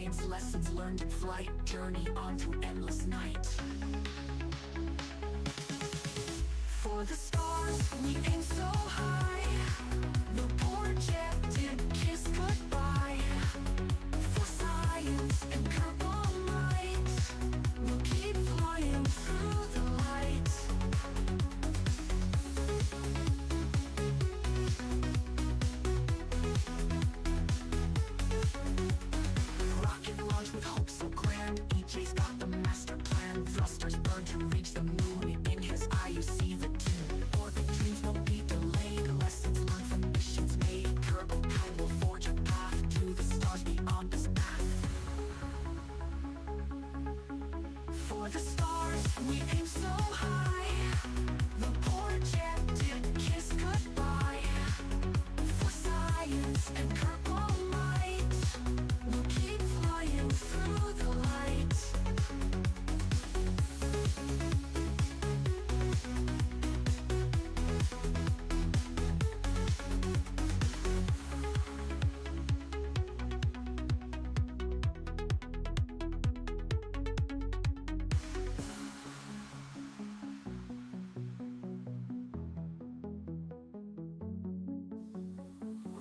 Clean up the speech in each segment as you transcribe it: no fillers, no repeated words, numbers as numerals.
science lessons learned in flight, journey onto endless night. For the stars, we aim so high. The projected kiss goodbye. For science and purple light, we'll keep flying through the light. Rocket launch with hope so grand. EJ's got the master plan. Thrusters burn to reach the moon. In his eye you see the tune. Orbit dreams won't be delayed. Lessons learned from missions made. Kyper Kao will forge a path to the stars beyond this path. For the stars, we aim so high. The projected kiss goodbye. For science and purple light, we'll keep flying through the light.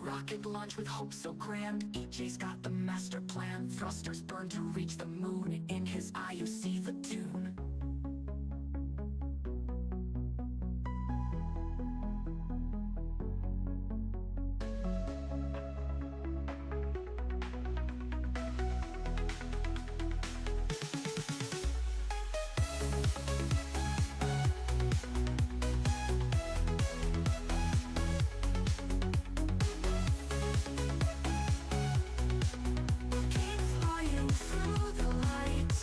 Rocket launch with hope so grand. EJ's got the master plan. Thrusters burn to reach the moon. In his eye you see the tune. Keep flying through the light.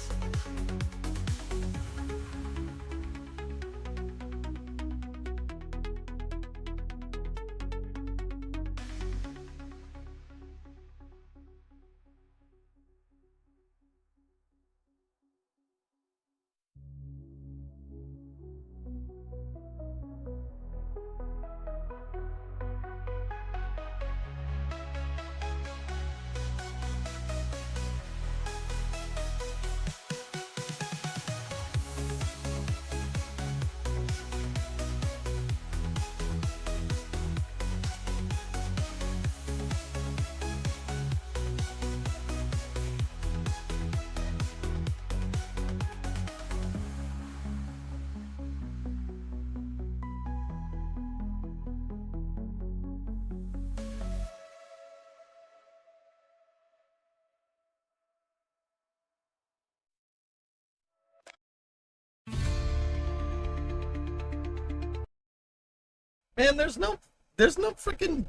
Man, there's no freaking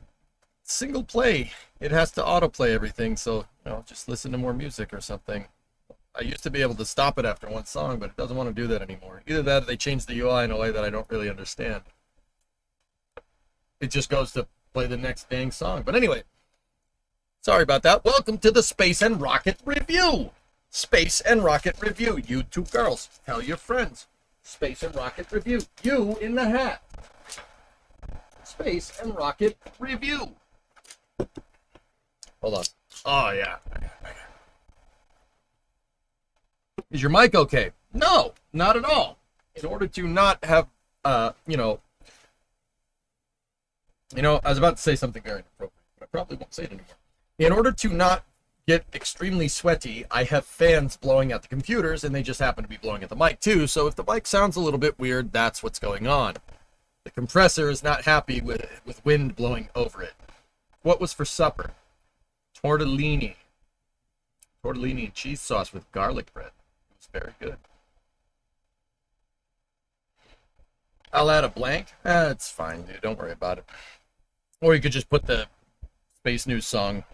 single play. It has to autoplay everything, so just listen to more music or something. I used to be able to stop it after one song, but it doesn't want to do that anymore. Either that or they changed the UI in a way that I don't really understand. It just goes to play the next dang song. But anyway, sorry about that. Welcome to the Space and Rocket Review. Space and Rocket Review. You two girls, tell your friends. Space and Rocket Review. You in the hat. Space and Rocket Review. Hold on. Oh, yeah. Is your mic okay? No, not at all. In order to not have, I was about to say something very inappropriate, but I probably won't say it anymore. In order to not get extremely sweaty, I have fans blowing at the computers, and they just happen to be blowing at the mic too, so if the mic sounds a little bit weird, that's what's going on. The compressor is not happy with wind blowing over it. What was for supper? Tortellini. Tortellini and cheese sauce with garlic bread. It was very good. I'll add a blank. It's fine, dude. Don't worry about it. Or you could just put the Space News song.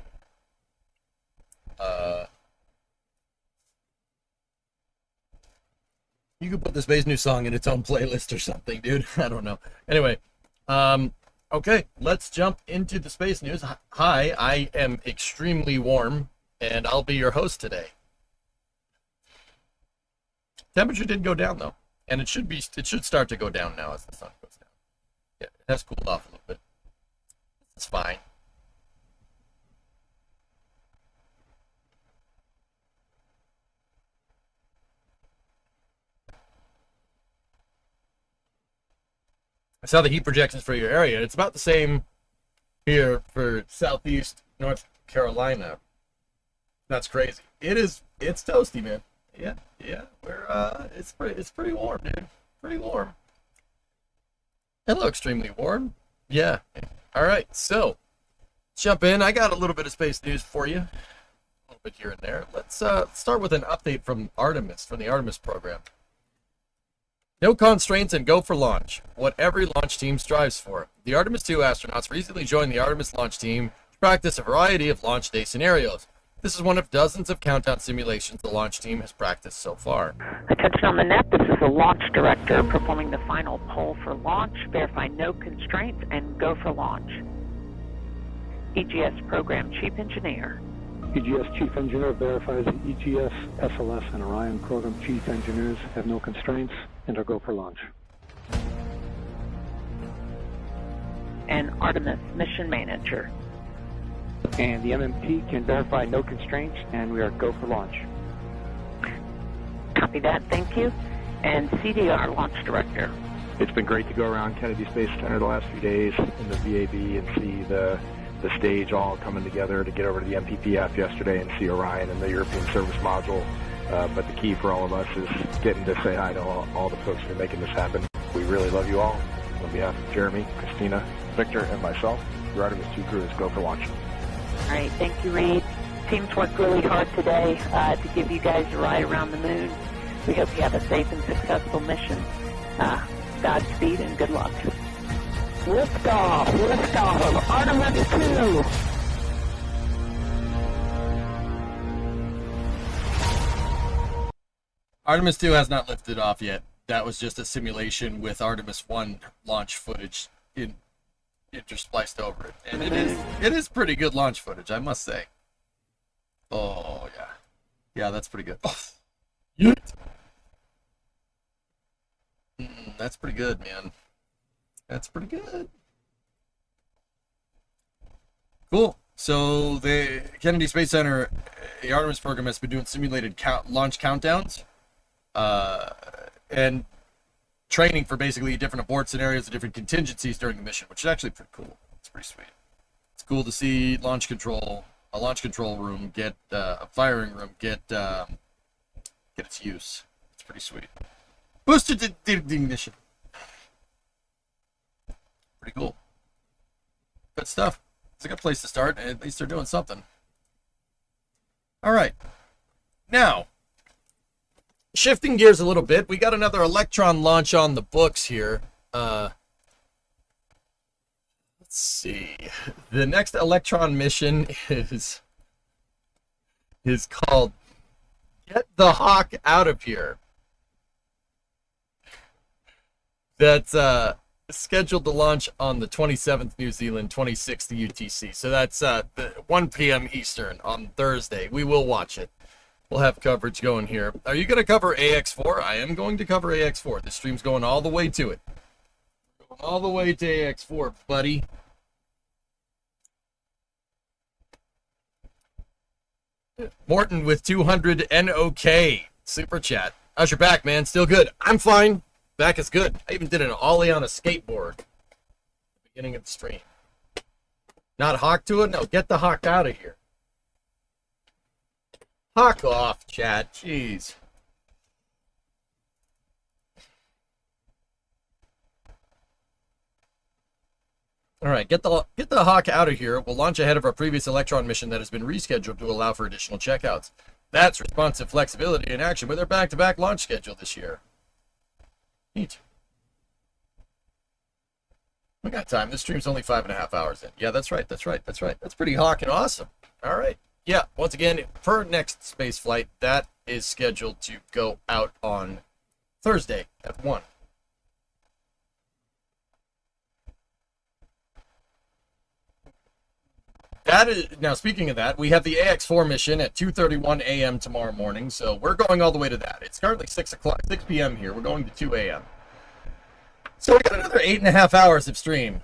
You could put the Space News song in its own playlist or something, dude. I don't know. Anyway, okay, let's jump into the Space News. Hi, I am extremely warm, and I'll be your host today. Temperature did go down though, and it should start to go down now as the sun goes down. Yeah, it has cooled off a little bit. It's fine. I saw the heat projections for your area. It's about the same here for Southeast North Carolina. That's crazy. It's toasty, man. Yeah. It's pretty warm, dude. Pretty warm. Hello, extremely warm. Yeah. All right, so jump in. I got a little bit of space news for you. A little bit here and there. Let's start with an update from Artemis, from the Artemis program. No constraints and go for launch. What every launch team strives for. The Artemis 2 astronauts recently joined the Artemis launch team to practice a variety of launch day scenarios. This is one of dozens of countdown simulations the launch team has practiced so far. Attention on the net, this is the launch director performing the final poll for launch. Verify no constraints and go for launch. EGS program chief engineer. EGS chief engineer verifies the EGS, SLS, and Orion program chief engineers have no constraints and are go for launch. And Artemis mission manager. And the MMP can verify no constraints, and we are go for launch. Copy that, thank you. And CDR launch director. It's been great to go around Kennedy Space Center the last few days in the VAB and see the stage all coming together to get over to the MPPF yesterday and see Orion and the European Service Module. But the key for all of us is getting to say hi to all the folks who are making this happen. We really love you all. On behalf of Jeremy, Christina, Victor, and myself, the Artemis 2 crew is go for launch. All right, thank you, Reed. Teams worked really hard today to give you guys a ride around the moon. We hope you have a safe and successful mission. Godspeed and good luck. Liftoff of Artemis 2. Artemis 2 has not lifted off yet. That was just a simulation with Artemis 1 launch footage interspliced over it. And it is pretty good launch footage, I must say. Oh, yeah. Yeah, that's pretty good. Oh, that's pretty good, man. That's pretty good. Cool. So the Kennedy Space Center, the Artemis program has been doing simulated launch countdowns. And training for basically different abort scenarios and different contingencies during the mission, which is actually pretty cool. It's pretty sweet. It's cool to see a launch control room get a firing room get its use. It's pretty sweet. Boosted ignition. Pretty cool. Good stuff. It's a good place to start, and at least they're doing something. All right. Now, shifting gears a little bit, we got another Electron launch on the books here. Let's see. The next Electron mission is called Get the Hawk Out of Here. That's scheduled to launch on the 27th New Zealand, 26th UTC. So that's 1 p.m. Eastern on Thursday. We will watch it. We'll have coverage going here. Are you going to cover AX4? I am going to cover AX4. This stream's going all the way to it. Going all the way to AX4, buddy. Morton with 200 NOK. Super chat. How's your back, man? Still good? I'm fine. Back is good. I even did an ollie on a skateboard at the beginning of the stream. Not hawk to it? No, get the hawk out of here. Hawk off, chat. Jeez. All right, get the hawk out of here. We'll launch ahead of our previous Electron mission that has been rescheduled to allow for additional checkouts. That's responsive flexibility in action with our back-to-back launch schedule this year. Neat. We got time. This stream's only 5.5 hours in. Yeah, that's right. That's pretty hawking awesome. All right. Yeah, once again, for next space flight, that is scheduled to go out on Thursday at 1. That is, now, speaking of that, we have the AX4 mission at 2:31 a.m. tomorrow morning, so we're going all the way to that. It's currently 6 p.m. here. We're going to 2 a.m. So we got another 8.5 hours of stream.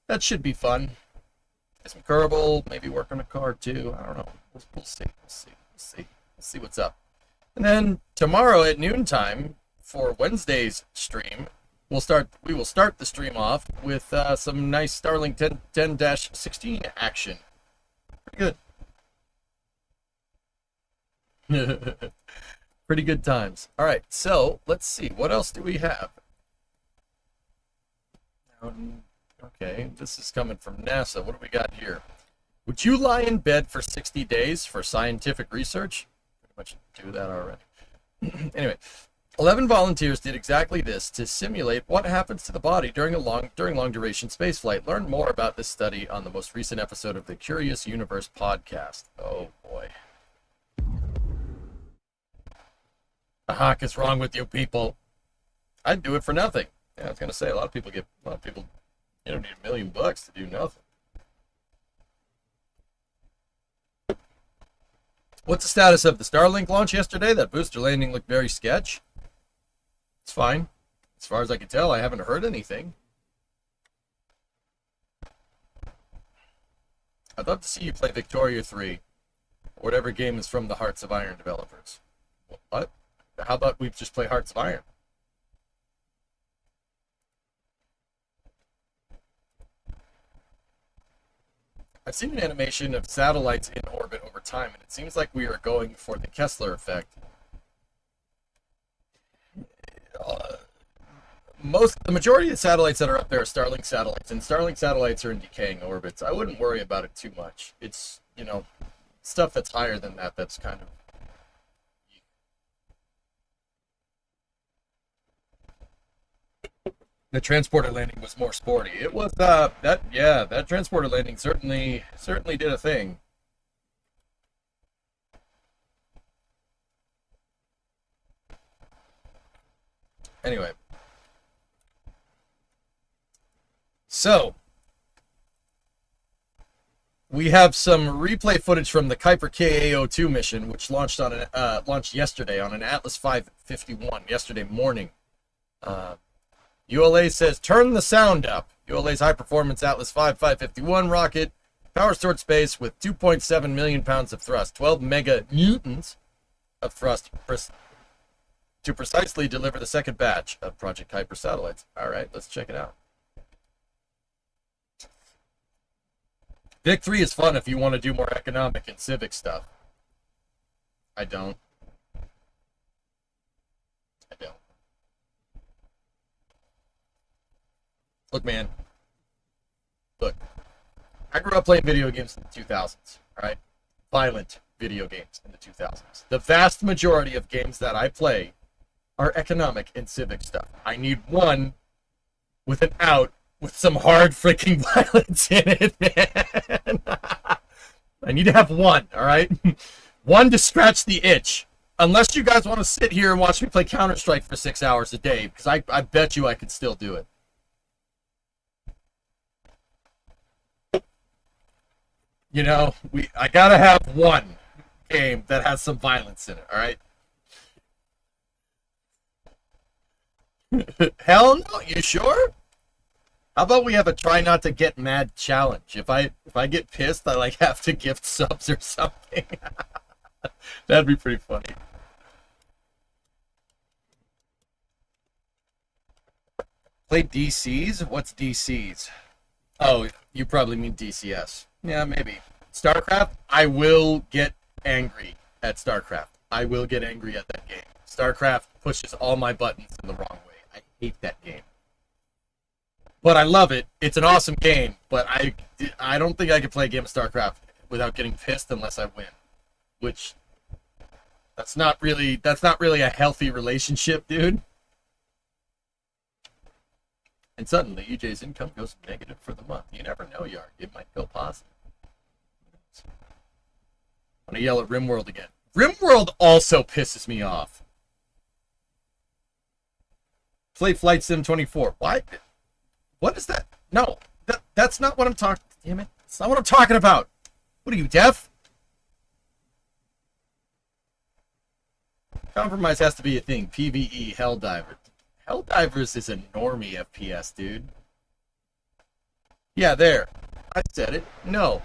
That should be fun. Get some Kerbal, maybe work on a card too. I don't know. We'll see. We'll see what's up. And then tomorrow at noontime for Wednesday's stream, we will start the stream off with some nice Starlink 10-16 action. Pretty good. Pretty good times. All right, so let's see. What else do we have? Okay, this is coming from NASA. What do we got here? Would you lie in bed for 60 days for scientific research? Pretty much do that already. Anyway, 11 volunteers did exactly this to simulate what happens to the body during long duration spaceflight. Learn more about this study on the most recent episode of the Curious Universe podcast. Oh boy. The heck is wrong with you people? I'd do it for nothing. Yeah, I was gonna say a lot of people, you don't need $1 million to do nothing. What's the status of the Starlink launch yesterday? That booster landing looked very sketch. It's fine. As far as I can tell, I haven't heard anything. I'd love to see you play Victoria 3. Or whatever game is from the Hearts of Iron developers. What? How about we just play Hearts of Iron? I've seen an animation of satellites in orbit over time, and it seems like we are going for the Kessler effect. The majority of the satellites that are up there are Starlink satellites, and Starlink satellites are in decaying orbits. I wouldn't worry about it too much. It's, stuff that's higher than that, that's kind of... The transporter landing was more sporty. It was that transporter landing certainly did a thing. Anyway. So, we have some replay footage from the Kyper Kao2 mission, which launched yesterday on an Atlas 551 yesterday morning. ULA says, turn the sound up. ULA's high-performance Atlas 551 rocket powers toward space with 2.7 million pounds of thrust, 12 meganewtons of thrust to precisely deliver the second batch of Project Kyper satellites. All right, let's check it out. Vic 3 is fun if you want to do more economic and civic stuff. I don't. Look, man. Look. I grew up playing video games in the 2000s, all right? Violent video games in the 2000s. The vast majority of games that I play are economic and civic stuff. I need one with an out with some hard freaking violence in it, man. I need to have one, all right? One to scratch the itch. Unless you guys want to sit here and watch me play Counter-Strike for 6 hours a day, because I bet you I could still do it. I gotta have one game that has some violence in it, all right? Hell no, you sure? How about we have a try not to get mad challenge? If I get pissed, I have to gift subs or something. That'd be pretty funny. Play DCs? What's DCs? Oh, you probably mean DCS. Yeah, maybe. StarCraft, I will get angry at StarCraft. I will get angry at that game. StarCraft pushes all my buttons in the wrong way. I hate that game. But I love it. It's an awesome game. But I don't think I could play a game of StarCraft without getting pissed unless I win. Which, that's not really a healthy relationship, dude. And suddenly, EJ's income goes negative for the month. You never know, Yarg. It might go positive. I'm going to yell at RimWorld again. RimWorld also pisses me off. Play Flight Sim 24. Why? What is that? No, that's not what I'm talking. Damn it! That's not what I'm talking about. What are you, deaf? Compromise has to be a thing. PvE Helldivers. Helldivers is a normie FPS, dude. Yeah, there. I said it. No,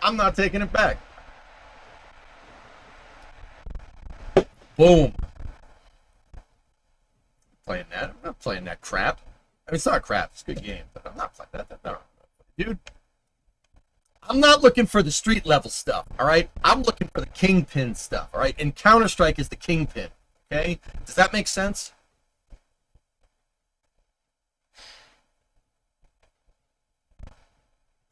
I'm not taking it back. Boom. playing that. I'm not playing that crap. I mean, it's not crap. It's a good game, but I'm not playing that. No, dude. I'm not looking for the street level stuff, all right? I'm looking for the kingpin stuff, all right? And Counter-Strike is the kingpin, okay? Does that make sense?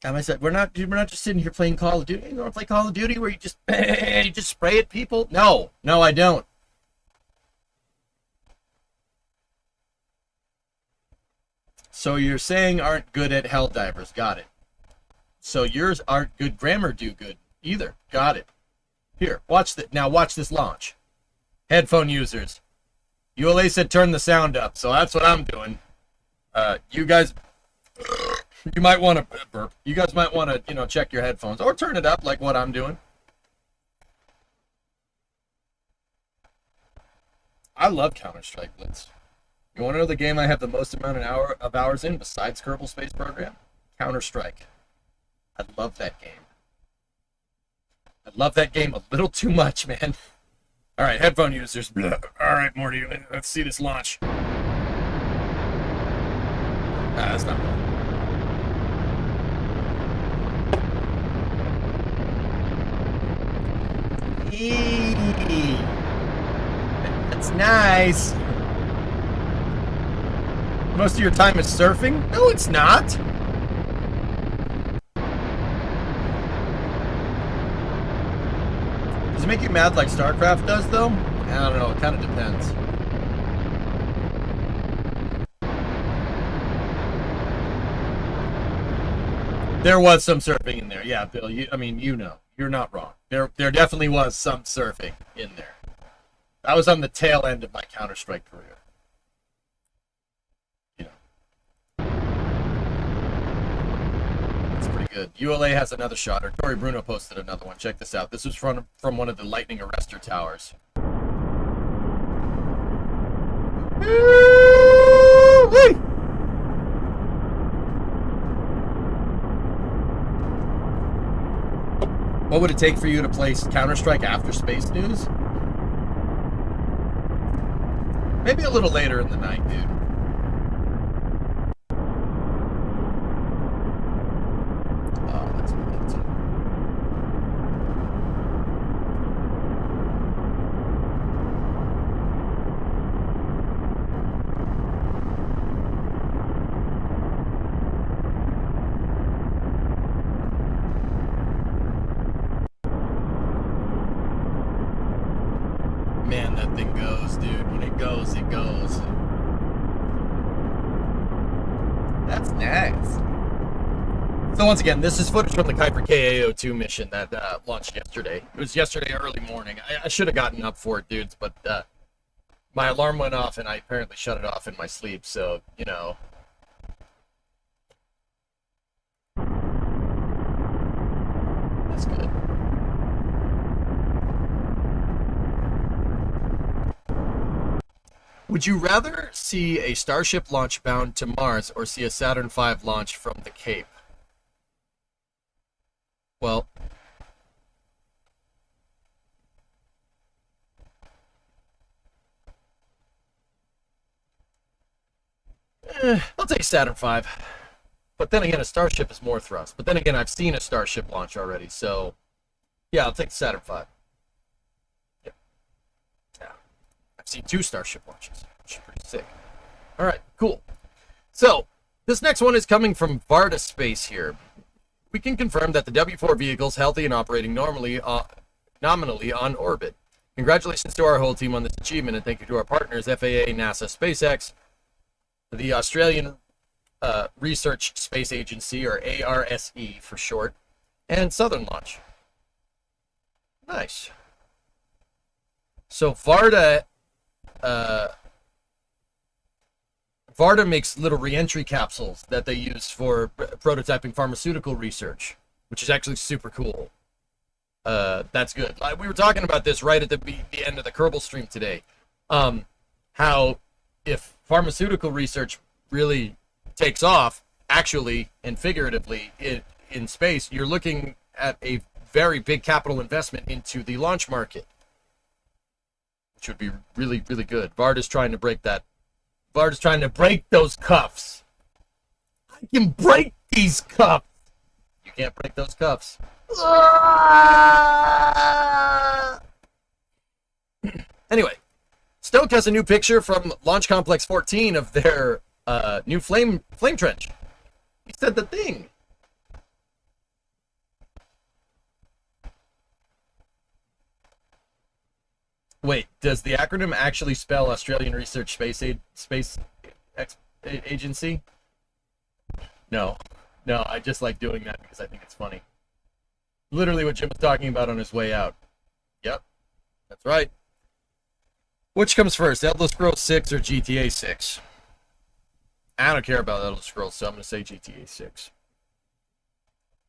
And I said, we're not just sitting here playing Call of Duty. You want to play Call of Duty where you just spray at people? No, I don't. So you're saying aren't good at Helldivers. Got it. So yours aren't good grammar do good either. Got it. Here, watch that. Now watch this launch. Headphone users. ULA said turn the sound up, so that's what I'm doing. You guys, you might want to burp. You guys might want to, check your headphones or turn it up like what I'm doing. I love Counter-Strike Blitz. You want to know the game I have the most amount of hours in besides Kerbal Space Program? Counter-Strike. I love that game. I love that game a little too much, man. All right, headphone users. All right, Morty, let's see this launch. That's not bad. Eee. That's nice. Most of your time is surfing? No, it's not. Does it make you mad like StarCraft does, though? I don't know. It kind of depends. There was some surfing in there. Yeah, Bill. You're not wrong. There definitely was some surfing in there. I was on the tail end of my Counter-Strike career. Good. ULA has another shot. Or Tori Bruno posted another one. Check this out. This was from one of the lightning arrestor towers. Woo-wee! What would it take for you to play Counter-Strike after Space News? Maybe a little later in the night, dude. Man, that thing goes, dude. When it goes, it goes. That's nice. So once again, this is footage from the Kyper Kao2 mission that launched yesterday. It was yesterday early morning. I should have gotten up for it, dudes, but my alarm went off and I apparently shut it off in my sleep, so, That's good. Would you rather see a Starship launch bound to Mars or see a Saturn V launch from the Cape? Well, I'll take Saturn V. But then again, a Starship is more thrust. But then again, I've seen a Starship launch already, so yeah, I'll take Saturn V. Seen 2 Starship launches, which is pretty sick. All right, cool. So this next one is coming from Varda Space here. We can confirm that the W4 vehicle is healthy and operating nominally on orbit. Congratulations to our whole team on this achievement, and thank you to our partners, FAA, NASA, SpaceX, the Australian Research Space Agency, or ARSE for short, and Southern Launch. Nice. So Varda makes little re-entry capsules that they use for prototyping pharmaceutical research, which is actually super cool. That's good. We were talking about this right at the end of the Kerbal stream today. How if pharmaceutical research really takes off, actually and figuratively in space, you're looking at a very big capital investment into the launch market, which would be really, really good. Varda's trying to break that Bard's trying to break those cuffs. I can break these cuffs. You can't break those cuffs. Anyway, Stoke has a new picture from Launch Complex 14 of their new flame trench. He said the thing. Wait, does the acronym actually spell Australian Research Space Agency? No, I just like doing that because I think it's funny. Literally what Jim was talking about on his way out. Yep, that's right. Which comes first, Elder Scrolls 6 or GTA 6? I don't care about Elder Scrolls, so I'm going to say GTA 6.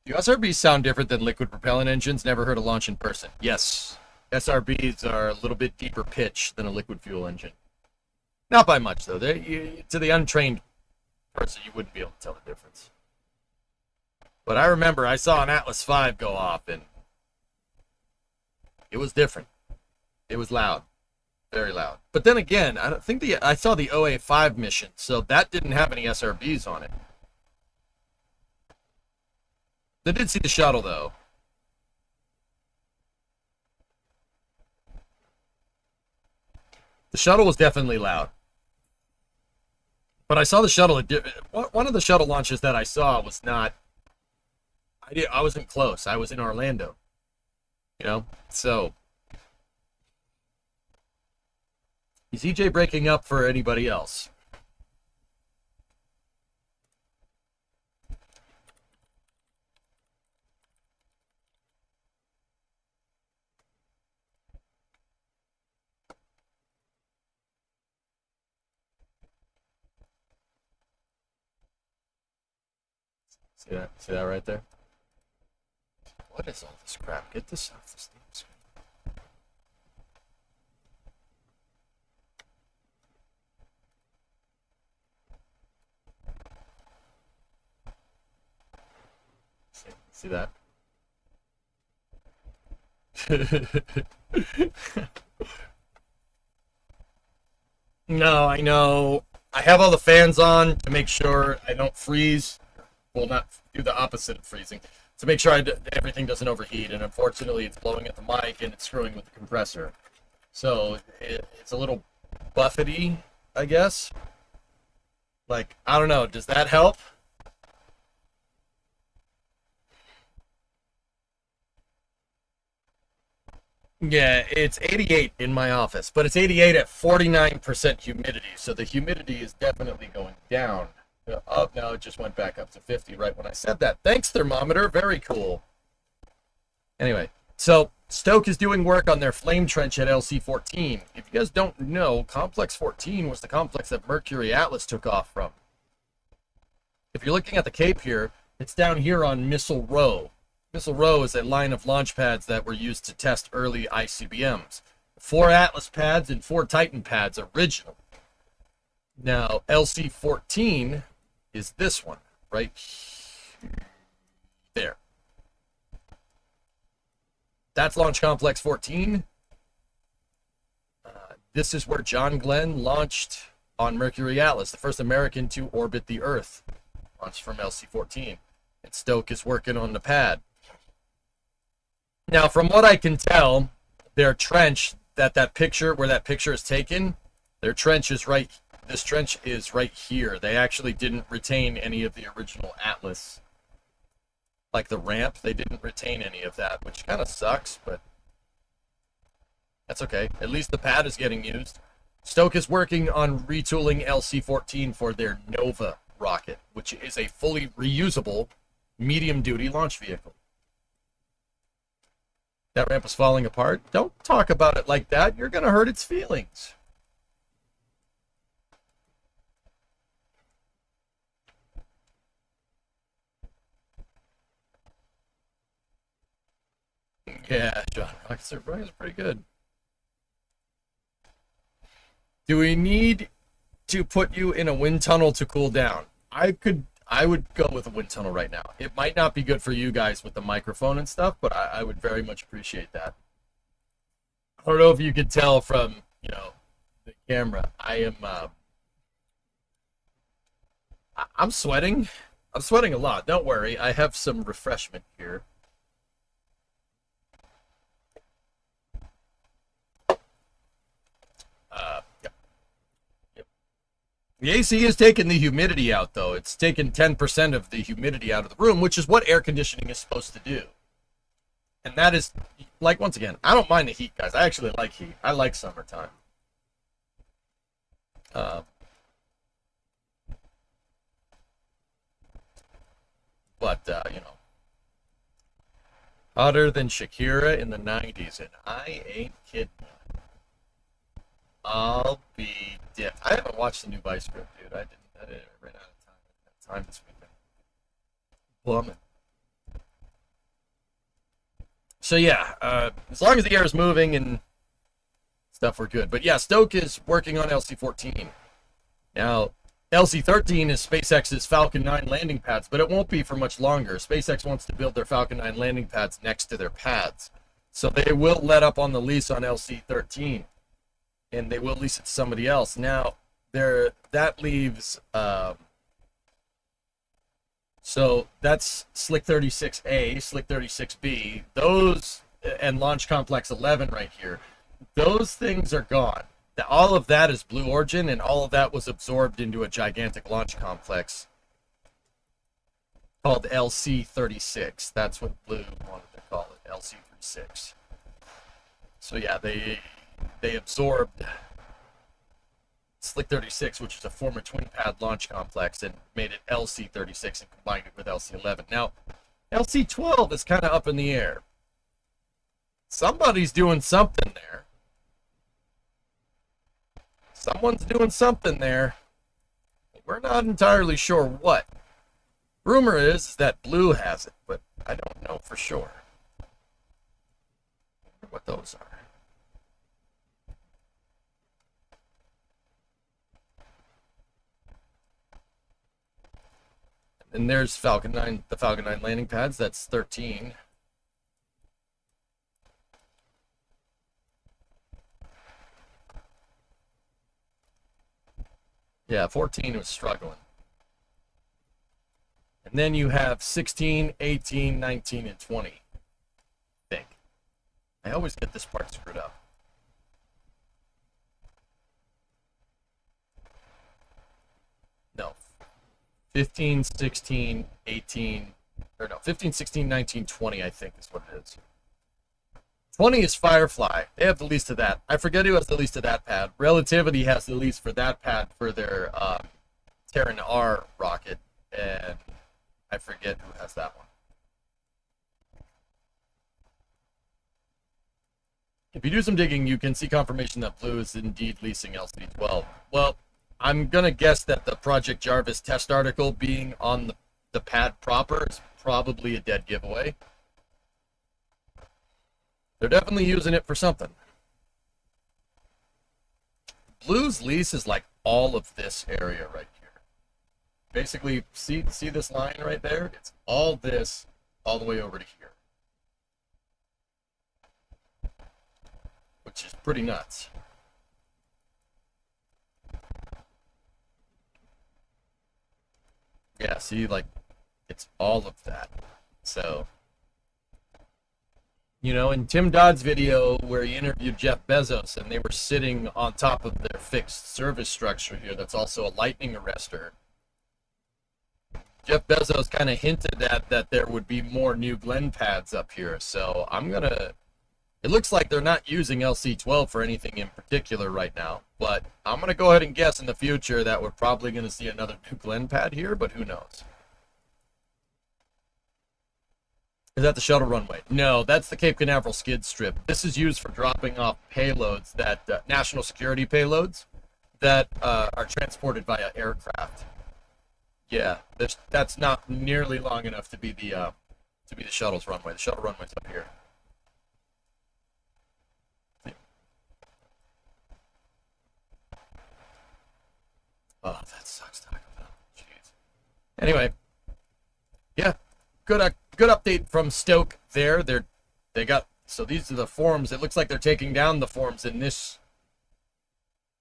Do SRBs sound different than liquid propellant engines? Never heard a launch in person. Yes. SRBs are a little bit deeper pitch than a liquid fuel engine. Not by much, though. To the untrained person, you wouldn't be able to tell the difference. But I remember I saw an Atlas V go off, and it was different. It was loud. Very loud. But then again, I don't think I saw the OA5 mission, so that didn't have any SRBs on it. They did see the shuttle, though. The shuttle was definitely loud. But I saw the shuttle. One of the shuttle launches that I saw was not... I wasn't close. I was in Orlando. You know? So... Is EJ breaking up for anybody else? See that? See that right there? What is all this crap? Get this off the Steam screen. See that? No, I know. I have all the fans on to make sure I don't freeze. Well, not do the opposite of freezing. To make sure everything doesn't overheat. And unfortunately, it's blowing at the mic and it's screwing with the compressor. So it's a little buffety, I guess. Like, I don't know. Does that help? Yeah, it's 88 in my office, but it's 88 at 49% humidity, so the humidity is definitely going down. Oh, no, it just went back up to 50 right when I said that. Thanks, thermometer. Very cool. Anyway, so Stoke is doing work on their flame trench at LC-14. If you guys don't know, Complex 14 was the complex that Mercury Atlas took off from. If you're looking at the Cape here, it's down here on Missile Row. Missile Row is a line of launch pads that were used to test early ICBMs. 4 Atlas pads and 4 Titan pads original. Now, LC-14 is this one, right there. That's Launch Complex 14. This is where John Glenn launched on Mercury Atlas, the first American to orbit the Earth. Launched from LC-14. And Stoke is working on the pad. Now, from what I can tell, their trench, where that picture is taken, their trench is right, this trench is right here. They actually didn't retain any of the original Atlas. Like the ramp, they didn't retain any of that, which kind of sucks, but that's okay. At least the pad is getting used. Stoke is working on retooling LC-14 for their Nova rocket, which is a fully reusable medium-duty launch vehicle. That ramp is falling apart. Don't talk about it like that. You're going to hurt its feelings. Yeah, John Rockets are pretty good. Do we need to put you in a wind tunnel to cool down? I would go with a wind tunnel right now. It might not be good for you guys with the microphone and stuff, but I would very much appreciate that. I don't know if you could tell from, the camera. I am I'm sweating. I'm sweating a lot. Don't worry. I have some refreshment here. Yep. Yep. The AC is taking the humidity out, though. It's taking 10% of the humidity out of the room, which is what air conditioning is supposed to do. And that is, like, once again, I don't mind the heat, guys. I actually like heat. I like summertime. But, you know, hotter than Shakira in the 90s, and I ain't kidding. I'll be dipped. I haven't watched the new Vice Grip, dude. I ran out of time this weekend. Plumbing. So yeah, as long as the air is moving and stuff, we're good. But yeah, Stoke is working on LC-14. Now, LC-13 is SpaceX's Falcon 9 landing pads, but it won't be for much longer. SpaceX wants to build their Falcon 9 landing pads next to their pads. So they will let up on the lease on LC-13, and they will lease it to somebody else. Now, that leaves... so that's Slick 36A, Slick 36B, those, and Launch Complex 11 right here. Those things are gone. All of that is Blue Origin, and all of that was absorbed into a gigantic launch complex called LC-36. That's what Blue wanted to call it, LC-36. So yeah, they absorbed Slick 36, which is a former twin pad launch complex, and made it LC-36 and combined it with LC-11. Now, LC-12 is kind of up in the air. Somebody's doing something there. Someone's doing something there. We're not entirely sure what. Rumor is that Blue has it, but I don't know for sure. I wonder what those are. And there's Falcon 9, the Falcon 9 landing pads. That's 13. Yeah, 14 was struggling. And then you have 16, 18, 19, and 20. I think. I always get this part screwed up. No. 15, 16, 18, or no, 15, 16, 19, 20, I think is what it is. 20 is Firefly. They have the lease to that. I forget who has the lease to that pad. Relativity has the lease for that pad for their Terran R rocket, and I forget who has that one. If you do some digging, you can see confirmation that Blue is indeed leasing LC-12. Well, I'm going to guess that the Project Jarvis test article being on the pad proper is probably a dead giveaway. They're definitely using it for something. Blue's lease is like all of this area right here. Basically, see this line right there? It's all this, all the way over to here. Which is pretty nuts. Yeah, see, like, it's all of that. So... You know, in Tim Dodd's video where he interviewed Jeff Bezos and they were sitting on top of their fixed service structure here that's also a lightning arrestor, Jeff Bezos kind of hinted at that there would be more New Glenn pads up here. So it looks like they're not using LC-12 for anything in particular right now. But I'm going to go ahead and guess in the future that we're probably going to see another New Glenn pad here, but who knows? Is that the shuttle runway? No, that's the Cape Canaveral skid strip. This is used for dropping off payloads, that national security payloads that are transported via aircraft. Yeah, that's not nearly long enough to be the shuttle's runway. The shuttle runway's up here. Oh, that sucks, Taco Bell. Jeez. Anyway, yeah, good update from Stoke there. They got, so these are the forms. It looks like they're taking down the forms in this.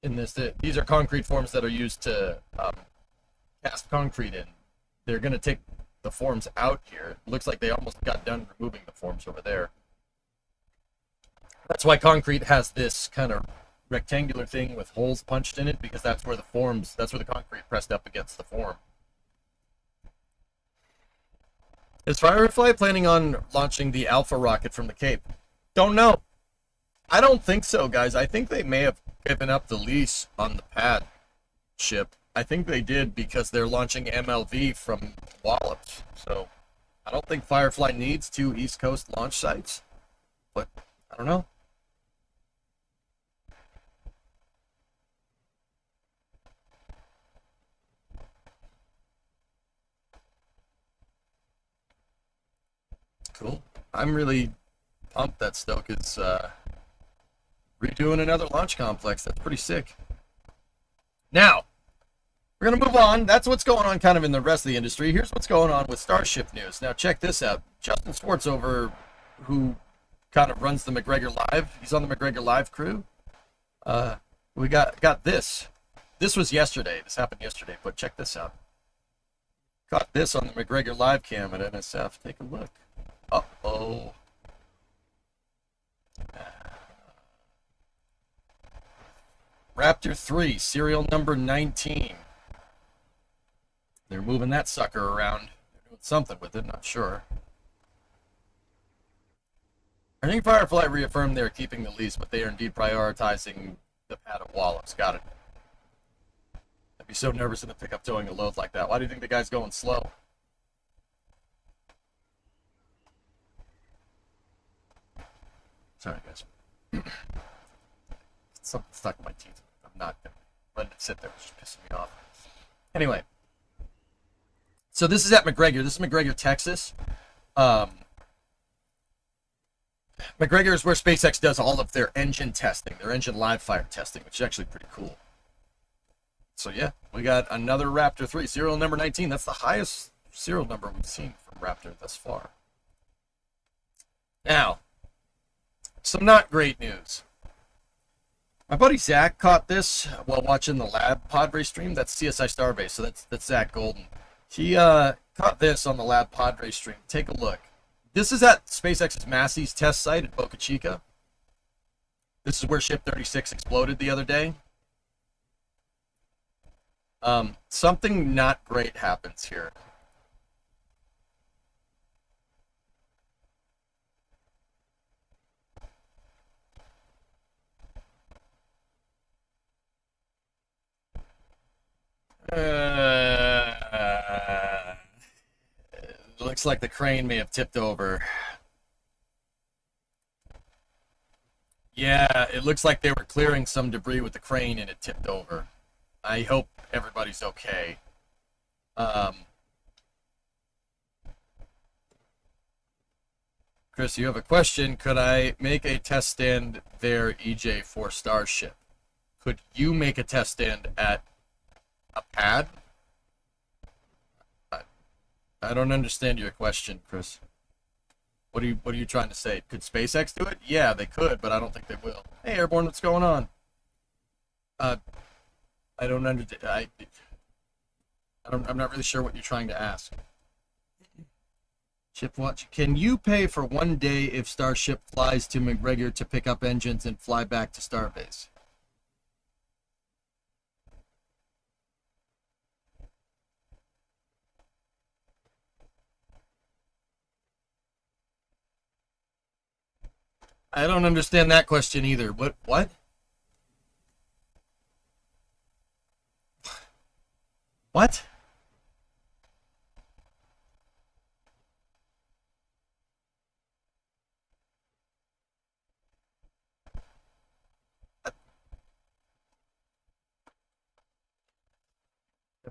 These are concrete forms that are used to cast concrete in. They're going to take the forms out here. It looks like they almost got done removing the forms over there. That's why concrete has this kind of rectangular thing with holes punched in it, because that's where the concrete pressed up against the form. Is Firefly planning on launching the Alpha rocket from the Cape? Don't know. I don't think so, guys. I think they may have given up the lease on the pad ship. I think they did because they're launching MLV from Wallops. So I don't think Firefly needs 2 East Coast launch sites, but I don't know. Cool. I'm really pumped that Stoke is redoing another launch complex. That's pretty sick. Now, we're going to move on. That's what's going on kind of in the rest of the industry. Here's what's going on with Starship news. Now, check this out. Justin Schwartzover, who kind of runs the McGregor Live, he's on the McGregor Live crew. We got this. This was yesterday. This happened yesterday, but check this out. Got this on the McGregor Live cam at NSF. Take a look. Uh-oh. Raptor 3, serial number 19. They're moving that sucker around. They're doing something with it, not sure. I think Firefly reaffirmed they're keeping the lease, but they are indeed prioritizing the pad at Wallops. Got it. I'd be so nervous in the pickup towing a load like that. Why do you think the guy's going slow? Sorry, guys. Something stuck in my teeth. I'm not going to let it sit there. It's just pissing me off. Anyway. So this is at McGregor. This is McGregor, Texas. McGregor is where SpaceX does all of their engine testing, their engine live fire testing, which is actually pretty cool. So yeah, we got another Raptor 3, serial number 19. That's the highest serial number we've seen from Raptor thus far. Now, some not great news. My buddy Zach caught this while watching the Lab Padre stream. That's CSI Starbase, so that's Zach Golden. He caught this on the Lab Padre stream. Take a look. This is at SpaceX's Massie's test site at Boca Chica. This is where Ship 36 exploded the other day. Something not great happens here. Looks like the crane may have tipped over. Yeah, it looks like they were clearing some debris with the crane and it tipped over. I hope everybody's okay. Chris, you have a question. Could I make a test stand there, EJ, for Starship? Could you make a test stand at a pad? I don't understand your question, Chris. What are you trying to say? Could SpaceX do it? Yeah, they could, but I don't think they will. Hey, Airborne, what's going on? I don't understand. I'm not really sure what you're trying to ask. Chipwatch, can you pay for 1 day if Starship flies to McGregor to pick up engines and fly back to Starbase? I don't understand that question either. What? What?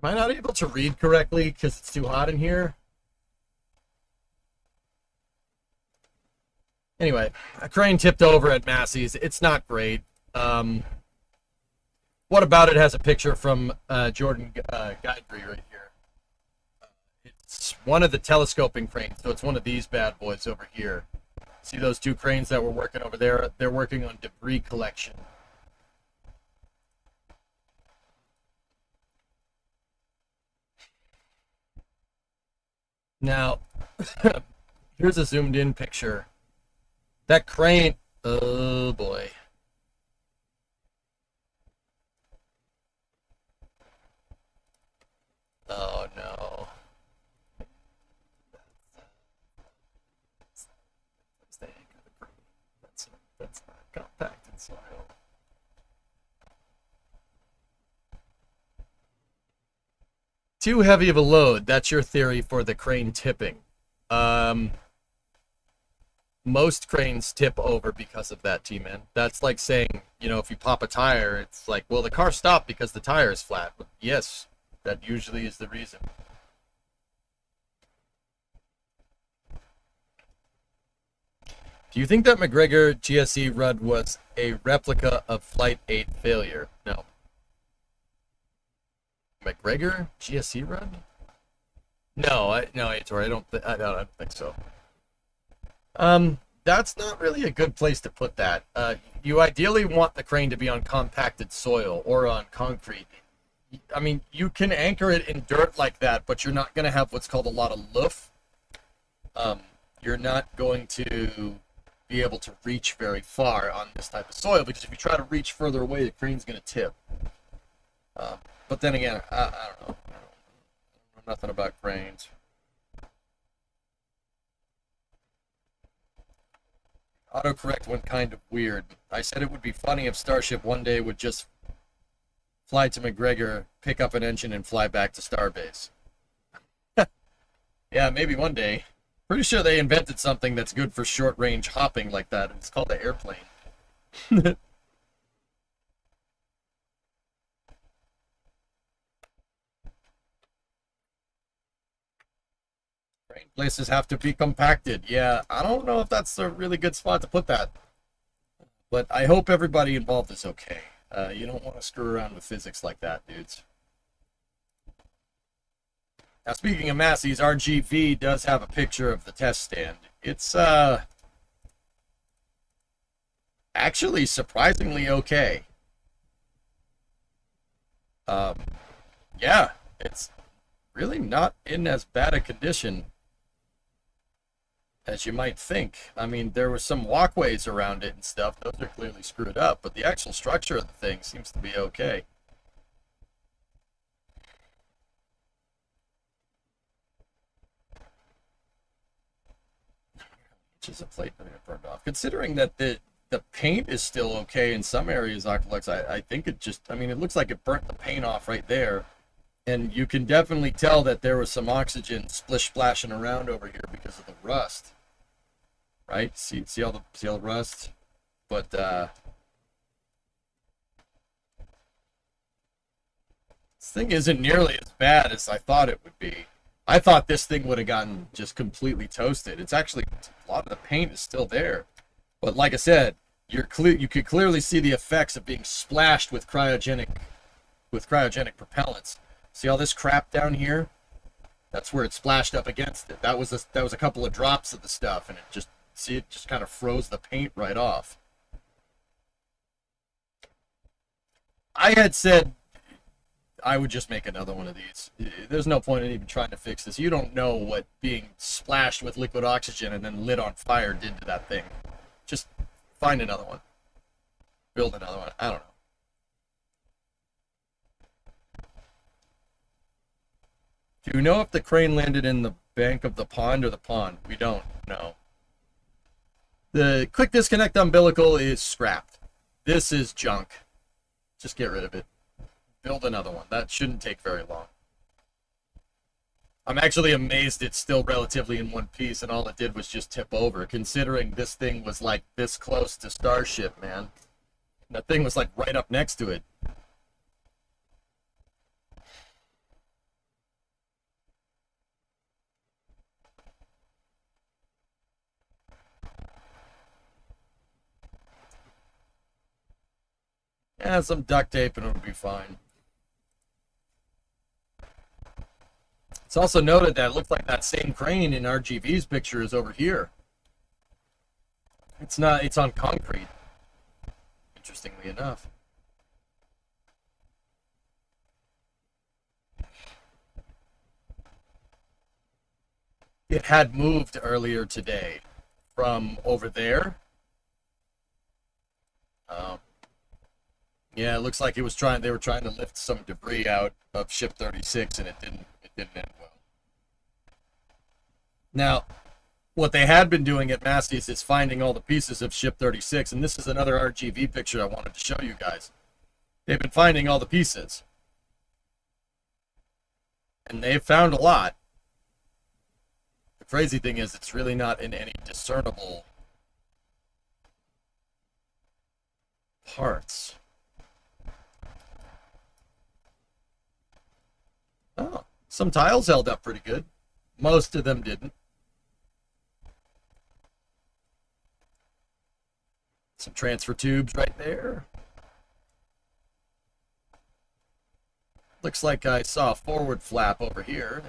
Am I not able to read correctly because it's too hot in here? Anyway, a crane tipped over at Massie's. It's not great. What About It has a picture from Jordan Guidry right here. It's one of the telescoping cranes, so it's one of these bad boys over here. See those two cranes that were working over there? They're working on debris collection. Now, here's a zoomed in picture. That crane, oh boy. Oh no. That's the anchor of the crane. That's not compacted soil. Too heavy of a load. That's your theory for the crane tipping. Most cranes tip over because of that, T-Man. That's like saying, you know, if you pop a tire, it's like, well, the car stopped because the tire is flat. But yes, that usually is the reason. Do you think that McGregor GSE Rudd was a replica of Flight 8 failure? No. McGregor GSE Rudd? No, no, Aitor, I don't think so. That's not really a good place to put that. You ideally want the crane to be on compacted soil or on concrete. I mean, you can anchor it in dirt like that, but you're not going to have what's called a lot of loof. You're not going to be able to reach very far on this type of soil, because if you try to reach further away, the crane's going to tip. But then again, I don't know. I know nothing about cranes. Autocorrect went kind of weird. I said it would be funny if Starship one day would just fly to McGregor, pick up an engine, and fly back to Starbase. Yeah, maybe one day. Pretty sure they invented something that's good for short-range hopping like that. It's called the airplane. Crane places have to be compacted. Yeah, I don't know if that's a really good spot to put that. But I hope everybody involved is okay. You don't want to screw around with physics like that, dudes. Now, speaking of Massie's, RGV does have a picture of the test stand. It's, actually surprisingly okay. Yeah, it's really not in as bad a condition as you might think. I mean, there were some walkways around it and stuff. Those are clearly screwed up, but the actual structure of the thing seems to be okay. Inches of plate burned off. Considering that the paint is still okay in some areas, Oculux, I think it just, I mean, it looks like it burnt the paint off right there. And you can definitely tell that there was some oxygen splashing around over here because of the rust. Right? See all the rust? But this thing isn't nearly as bad as I thought it would be. I thought this thing would have gotten just completely toasted. It's actually, a lot of the paint is still there. But like I said, you could clearly see the effects of being splashed with cryogenic propellants. See all this crap down here? That's where it splashed up against it. That was a couple of drops of the stuff, and it just kind of froze the paint right off. I had said I would just make another one of these. There's no point in even trying to fix this. You don't know what being splashed with liquid oxygen and then lit on fire did to that thing. Just find another one. Build another one. I don't know. Do you know if the crane landed in the bank of the pond or the pond? We don't know. The quick disconnect umbilical is scrapped. This is junk. Just get rid of it. Build another one. That shouldn't take very long. I'm actually amazed it's still relatively in one piece and all it did was just tip over, considering this thing was like this close to Starship, man. That thing was like right up next to it. Yeah, some duct tape and it'll be fine. It's also noted that it looked like that same crane in RGV's picture is over here. It's not, it's on concrete, interestingly enough. it had moved earlier today from over there. Yeah, it looks like they were trying to lift some debris out of Ship 36, and it didn't end well. Now, what they had been doing at Massie's is finding all the pieces of Ship 36, and this is another RGV picture I wanted to show you guys. They've been finding all the pieces. And they've found a lot. The crazy thing is it's really not in any discernible parts. Oh, some tiles held up pretty good. Most of them didn't. Some transfer tubes right there. Looks like I saw a forward flap over here.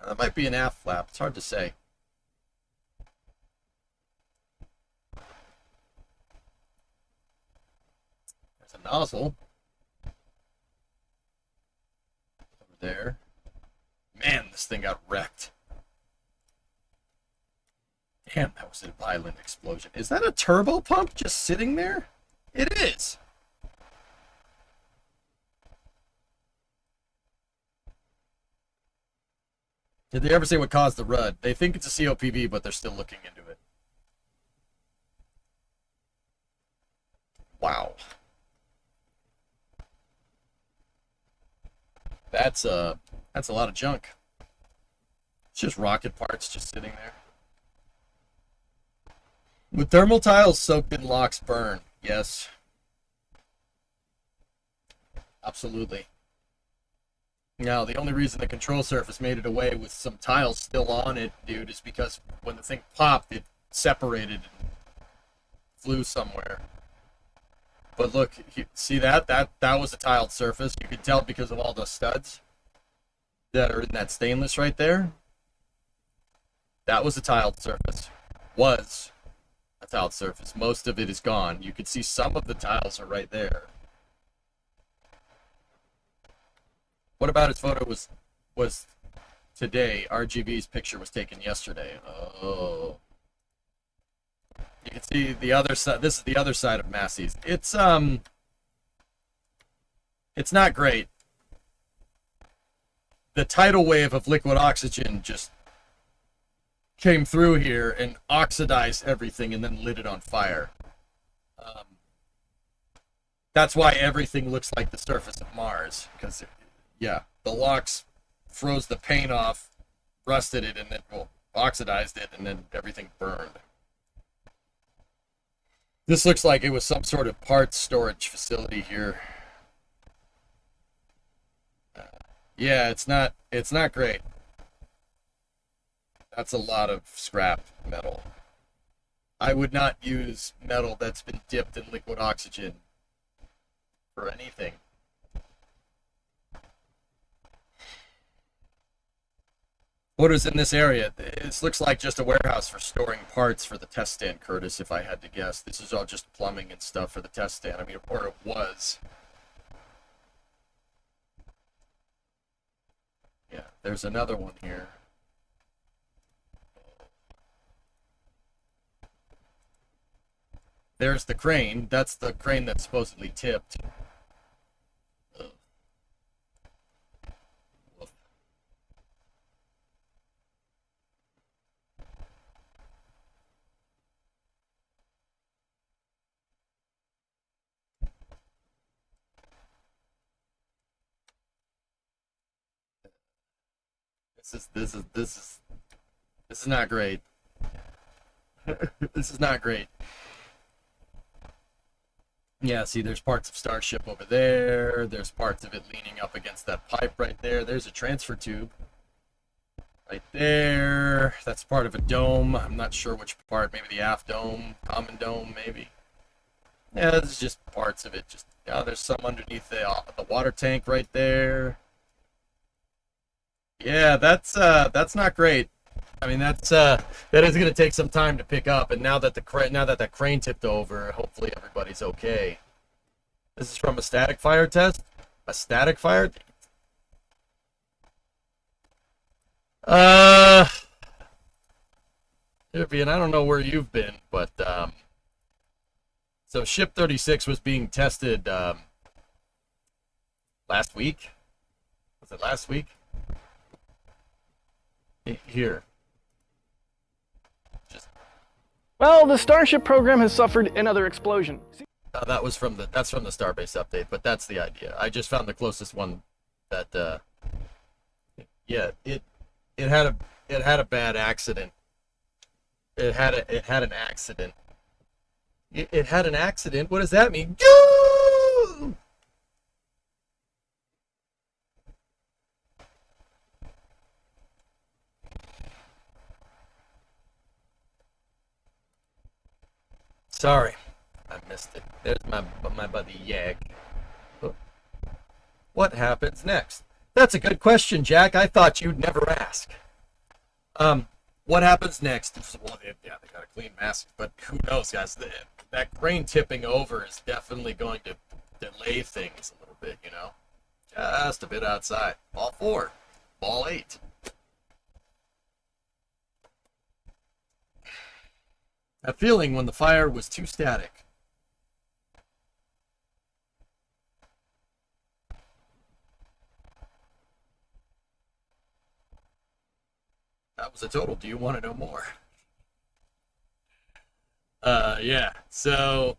That might be an aft flap. It's hard to say. There's a nozzle. Over there. Man, this thing got wrecked. Damn, that was a violent explosion. Is that a turbo pump just sitting there? It is. Did they ever say what caused the rud? They think it's a COPV, but they're still looking into it. Wow. That's a lot of junk. It's just rocket parts just sitting there. Would thermal tiles soaked in locks burn? Yes. Absolutely. Now, the only reason the control surface made it away with some tiles still on it, dude, is because when the thing popped, it separated and flew somewhere. But look, see that? That was a tiled surface. You could tell because of all the studs that are in that stainless right there. That was a tiled surface. Was a tiled surface. Most of it is gone. You can see some of the tiles are right there. What about his photo was today? RGV's picture was taken yesterday. Oh. You can see the other side. This is the other side of Massie's. It's not great. The tidal wave of liquid oxygen just came through here and oxidized everything and then lit it on fire. That's why everything looks like the surface of Mars, because yeah, the locks froze the paint off, rusted it, and then oxidized it, and then everything burned. This looks like it was some sort of parts storage facility here. Yeah, it's not great. That's a lot of scrap metal. I would not use metal that's been dipped in liquid oxygen for anything. What is in this area? This looks like just a warehouse for storing parts for the test stand, Curtis, if I had to guess. This is all just plumbing and stuff for the test stand. I mean, or it was. Yeah, there's another one here. There's the crane. That's the crane that's supposedly tipped. Ugh. Woof. This is not great. This is not great. Yeah, see, there's parts of Starship over there. There's parts of it leaning up against that pipe right there. There's a transfer tube right there. That's part of a dome. I'm not sure which part. Maybe the aft dome, common dome, maybe. Yeah, this is just parts of it. Just there's some underneath the water tank right there. Yeah, that's not great. I mean, that is going to take some time to pick up. And now that that crane tipped over, hopefully everybody's okay. This is from a static fire test. A static fire. And I don't know where you've been, but so Ship 36 was being tested last week. Was it last week? Here. Well, the Starship program has suffered another explosion. That's from the Starbase update, but that's the idea. I just found the closest one that yeah, it had a bad accident. It had an accident. It had an accident. What does that mean? Goo! Sorry, I missed it. There's my buddy Yag. What happens next? That's a good question, Jack. I thought you'd never ask. What happens next? Well, yeah, they got to clean Massie, but who knows, guys? That crane tipping over is definitely going to delay things a little bit, you know? Just a bit outside. Ball 4. Ball 8. That feeling when the fire was too static. That was a total. Do you want to know more? Yeah. So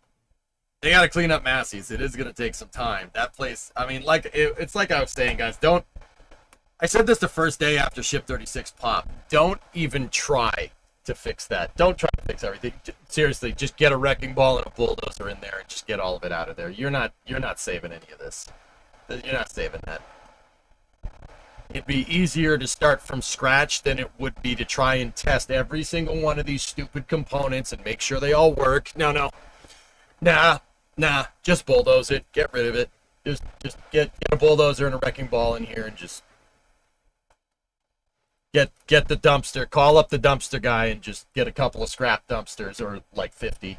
they got to clean up Massie's. It is going to take some time. That place, I mean, it's like I was saying, guys, I said this the first day after Ship 36 popped. Don't even try to fix that. Don't try to fix everything. Seriously, just get a wrecking ball and a bulldozer in there and just get all of it out of there. You're not saving any of this. You're not saving that. It'd be easier to start from scratch than it would be to try and test every single one of these stupid components and make sure they all work. No. Nah. Just bulldoze it. Get rid of it. Just get a bulldozer and a wrecking ball in here and just get the dumpster. Call up the dumpster guy and just get a couple of scrap dumpsters, or like 50.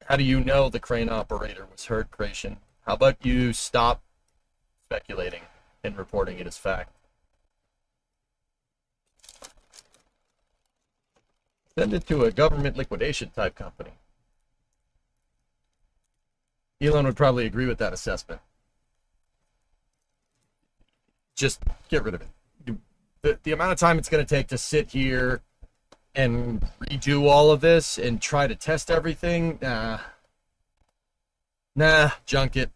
How do you know the crane operator was hurt, Creation? How about you stop speculating and reporting it as fact? Send it to a government liquidation type company. Elon would probably agree with that assessment. Just get rid of it. The amount of time it's going to take to sit here and redo all of this and try to test everything, nah, junk it.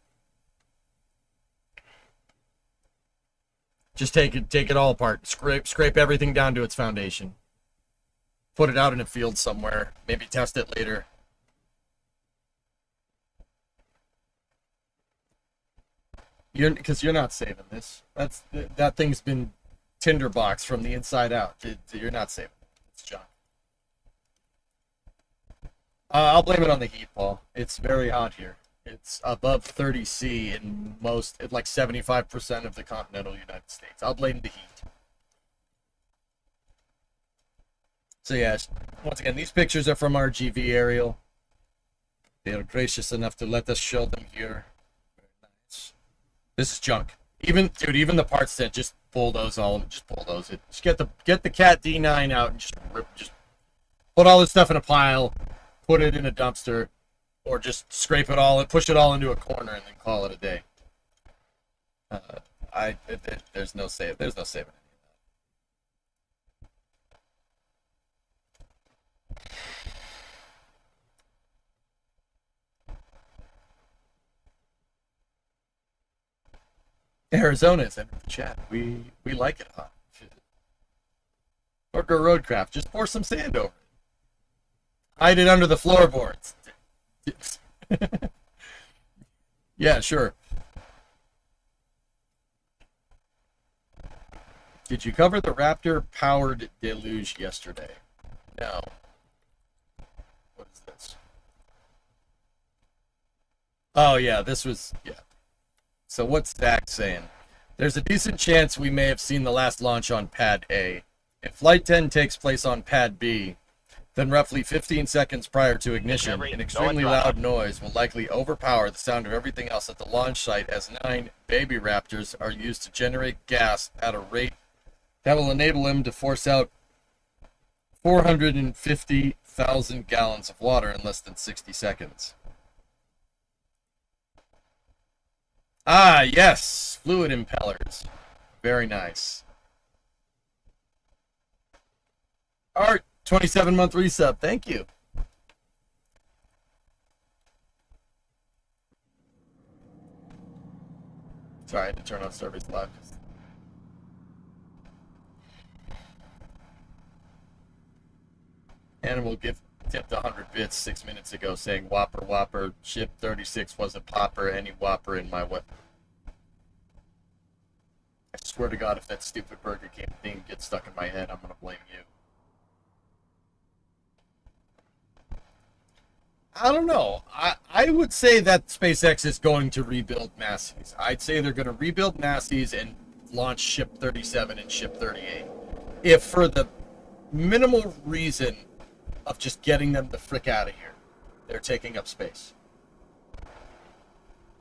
Just take it all apart. Scrape everything down to its foundation. Put it out in a field somewhere. Maybe test it later. Because you're not saving this. That thing's been tinderbox from the inside out. You're not saving it. It's junk. I'll blame it on the heat, Paul. It's very hot here. It's above 30 C in like 75% of the continental United States. I'll blame the heat. So yeah, once again, these pictures are from our GV aerial. They are gracious enough to let us show them here. Very nice. This is junk. Even the parts that just bulldoze all of it. Just bulldoze it. Just get the Cat D9 out and just put all this stuff in a pile. Put it in a dumpster, or just scrape it all and push it all into a corner and then call it a day. There's no saving any of that. Arizona is in the chat. We like it hot. Or go roadcraft. Just pour some sand over it. Hide it under the floorboards. Yeah, sure. Did you cover the Raptor-powered deluge yesterday? No. What is this? Oh, yeah, this was... Yeah. So what's Zach saying? There's a decent chance we may have seen the last launch on Pad A. If Flight 10 takes place on Pad B, Then roughly 15 seconds prior to ignition, Discovery, an extremely go and loud noise will likely overpower the sound of everything else at the launch site as 9 baby raptors are used to generate gas at a rate that will enable them to force out 450,000 gallons of water in less than 60 seconds. Ah, yes, fluid impellers. Very nice. Art, 27-month resub. Thank you. Sorry, I had to turn on Starbase Live. Animal tipped 100 bits 6 minutes ago saying, Whopper, Whopper, ship 36 wasn't popper, any Whopper in my weapon. I swear to God, if that stupid Burger King thing gets stuck in my head, I'm going to blame you. I don't know. I would say that SpaceX is going to rebuild Massie's. I'd say they're going to rebuild Massie's and launch Ship 37 and Ship 38. If for the minimal reason of just getting them the frick out of here, they're taking up space.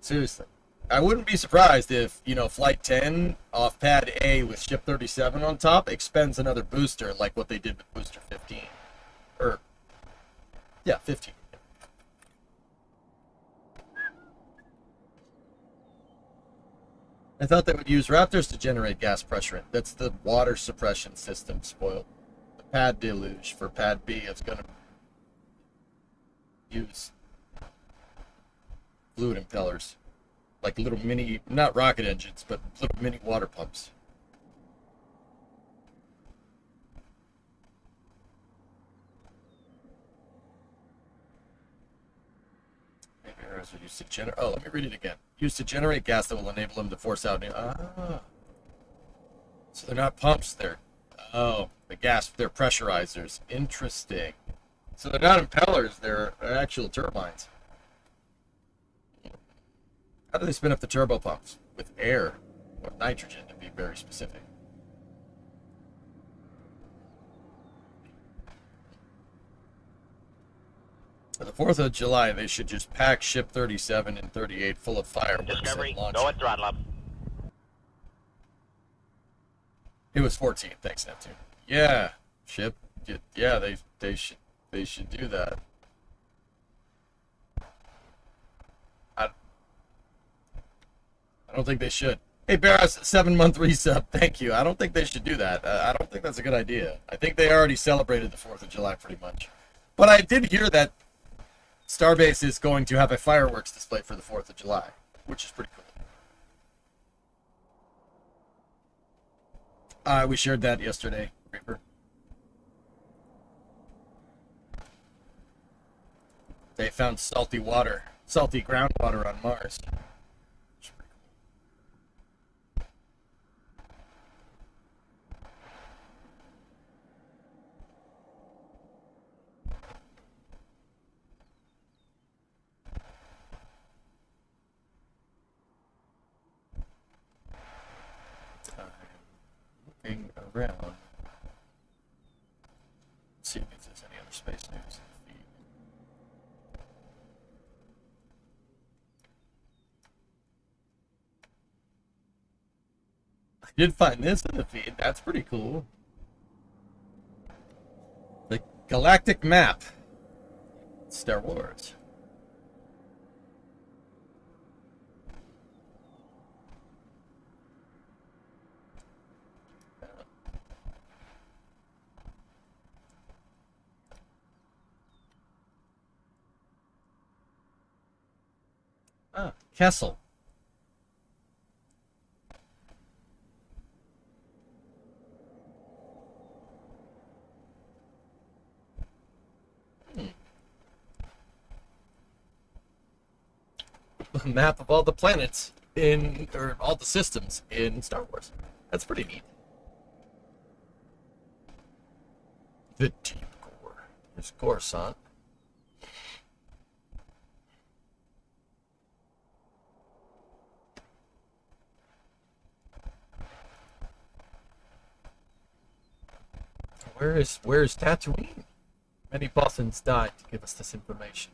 Seriously. I wouldn't be surprised if, Flight 10 off Pad A with Ship 37 on top expends another booster like what they did with Booster 15. 15. I thought they would use Raptors to generate gas pressure. That's the water suppression system spoiled. The pad deluge for Pad B is going to use fluid impellers. Like little mini, not rocket engines, but little mini water pumps. Arrows are used to generate. Oh, let me read it again. Used to generate gas that will enable them to force out. So they're not pumps. The gas. They're pressurizers. Interesting. So they're not impellers. They're actual turbines. How do they spin up the turbo pumps? With air or nitrogen, to be very specific. For the 4th of July, they should just pack Ship 37 and 38 full of fireworks Discovery, and launch. go and throttle up. It was 14. Thanks, Neptune. Yeah, Ship. Yeah, they should do that. I don't think they should. Hey, Barras, 7-month resub. Thank you. I don't think they should do that. I don't think that's a good idea. I think they already celebrated the 4th of July pretty much. But I did hear that Starbase is going to have a fireworks display for the 4th of July, which is pretty cool. We shared that yesterday, Reaper. They found salty groundwater on Mars. Around. Let's see if there's any other space news in the feed. I did find this in the feed. That's pretty cool. The galactic map. Star Wars. Kessel. A map of all the planets or all the systems in Star Wars. That's pretty neat. The deep core. There's Coruscant. Where's Tatooine? Many Bothans died to give us this information.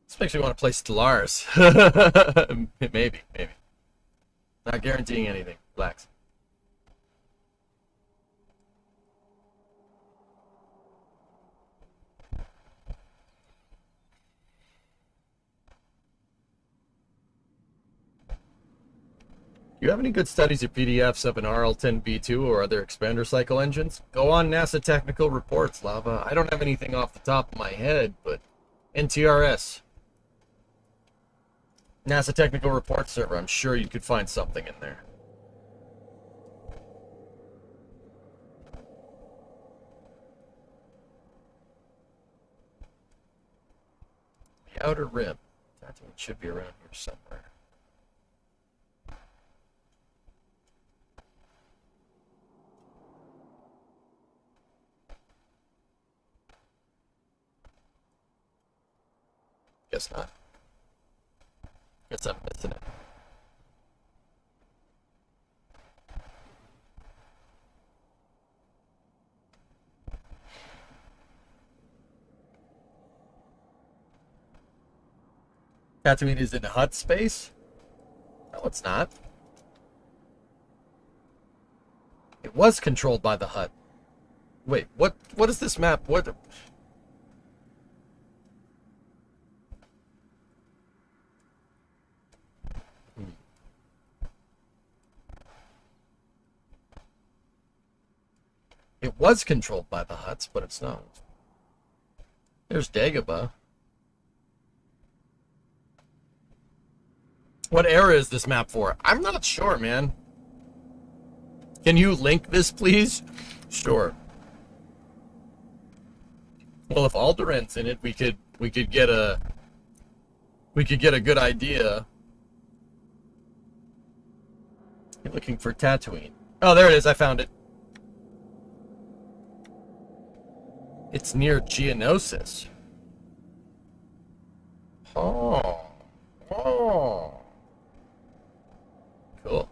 This makes me want to play Stellaris. Maybe. Not guaranteeing anything. Relax. Do you have any good studies or PDFs of an RL-10V2 or other expander cycle engines? Go on NASA Technical Reports, Lava. I don't have anything off the top of my head, but NTRS. NASA Technical Reports server. I'm sure you could find something in there. The Outer Rim. That should be around here somewhere. Guess not. Guess I'm missing it. Tatooine is in hut space? No, it's not. It was controlled by the hut. Wait, what is this map? What? It was controlled by the Hutts, but it's not. There's Dagobah. What era is this map for? I'm not sure, man. Can you link this, please? Sure. Well, if Alderaan's in it, we could get a good idea. You're looking for Tatooine. Oh, there it is. I found it. It's near Geonosis. Oh. Cool.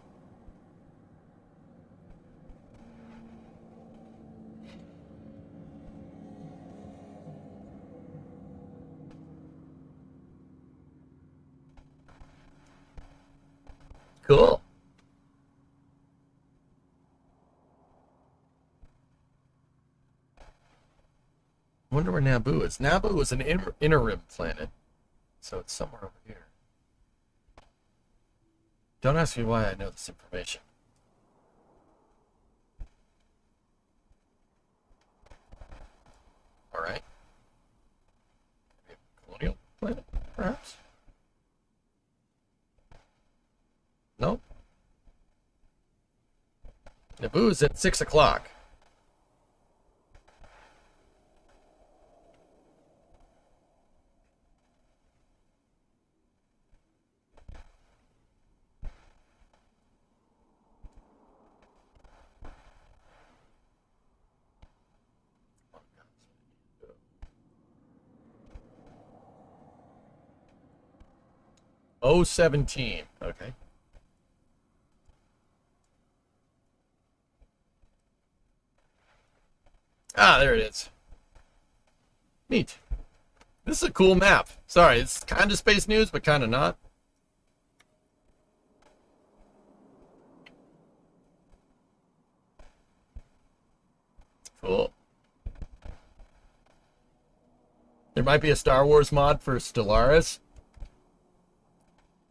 Cool. I wonder where Naboo is. Naboo is an inner rim planet, so it's somewhere over here. Don't ask me why I know this information. All right. Colonial planet, perhaps? Nope. Naboo is at 6 o'clock. Oh, 17. Okay. Ah, there it is. Neat. This is a cool map. Sorry, it's kind of space news, but kind of not. Cool. There might be a Star Wars mod for Stellaris.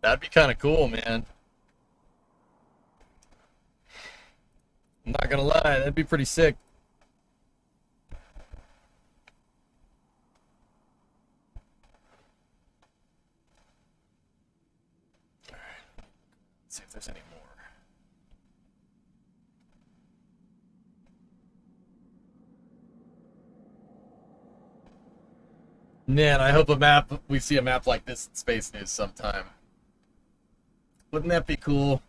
That'd be kind of cool, man. I'm not gonna lie, that'd be pretty sick. Alright. Let's see if there's any more. Man, I hope we see a map like this in Space News sometime. Wouldn't that be cool?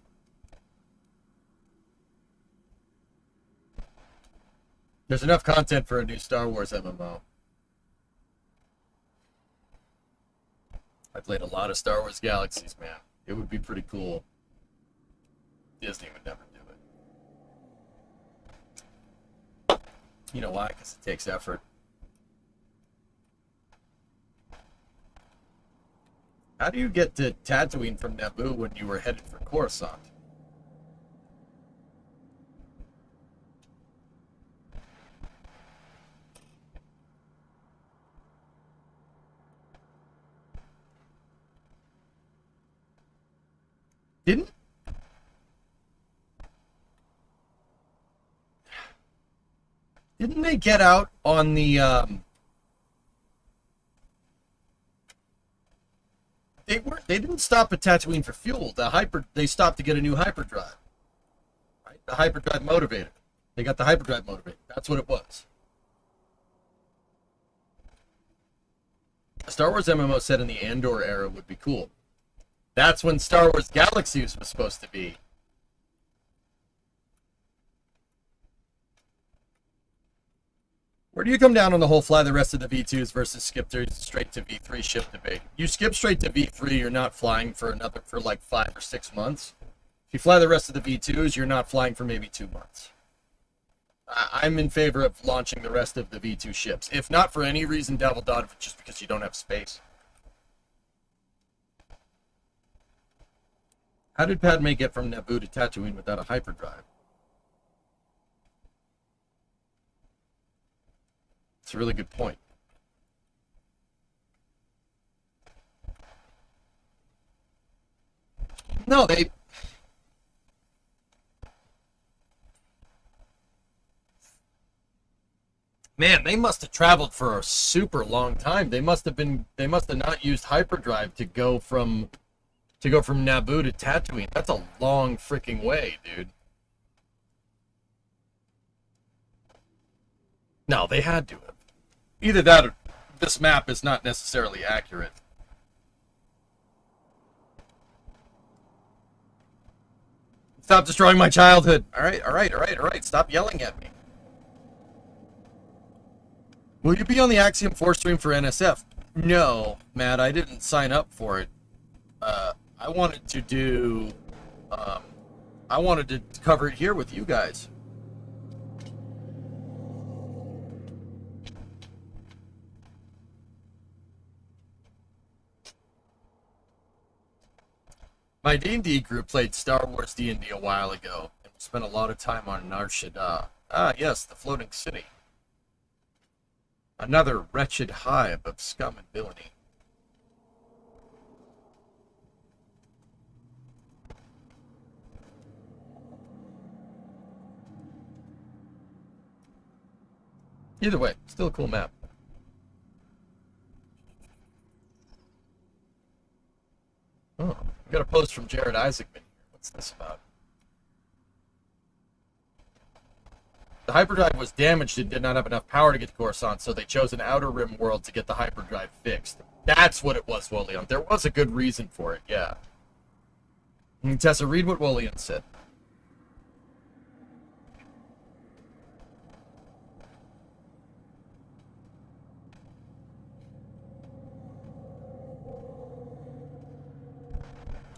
There's enough content for a new Star Wars MMO. I played a lot of Star Wars Galaxies, man. It would be pretty cool. Disney would never do it. You know why? Because it takes effort. How do you get to Tatooine from Naboo when you were headed for Coruscant? Didn't they get out on the they didn't stop at Tatooine for fuel. They stopped to get a new hyperdrive. Right? The hyperdrive motivator. They got the hyperdrive motivator. That's what it was. A Star Wars MMO set in the Andor era would be cool. That's when Star Wars Galaxies was supposed to be. Where do you come down on the whole fly the rest of the V2s versus skip straight to V3 ship debate? You skip straight to V3, you're not flying for like 5 or 6 months. If you fly the rest of the V2s, you're not flying for maybe 2 months. I'm in favor of launching the rest of the V2 ships. If not for any reason, Devil Dot, just because you don't have space. How did Padme get from Naboo to Tatooine without a hyperdrive? It's a really good point. No, they... Man, they must have traveled for a super long time. They must have not used hyperdrive to go from Naboo to Tatooine. That's a long freaking way, dude. No, they had to have. Either that or this map is not necessarily accurate. Stop destroying my childhood. All right. Stop yelling at me. Will you be on the Axiom 4 stream for NSF? No, Matt, I didn't sign up for it. I wanted to cover it here with you guys. My D&D group played Star Wars D&D a while ago, and spent a lot of time on Nar Shaddaa. Ah, yes, the floating city. Another wretched hive of scum and villainy. Either way, still a cool map. Oh, we got a post from Jared Isaacman here. What's this about? The hyperdrive was damaged and did not have enough power to get to Coruscant, so they chose an outer rim world to get the hyperdrive fixed. That's what it was, Wolian. There was a good reason for it, yeah. And Tessa, read what Wolian said.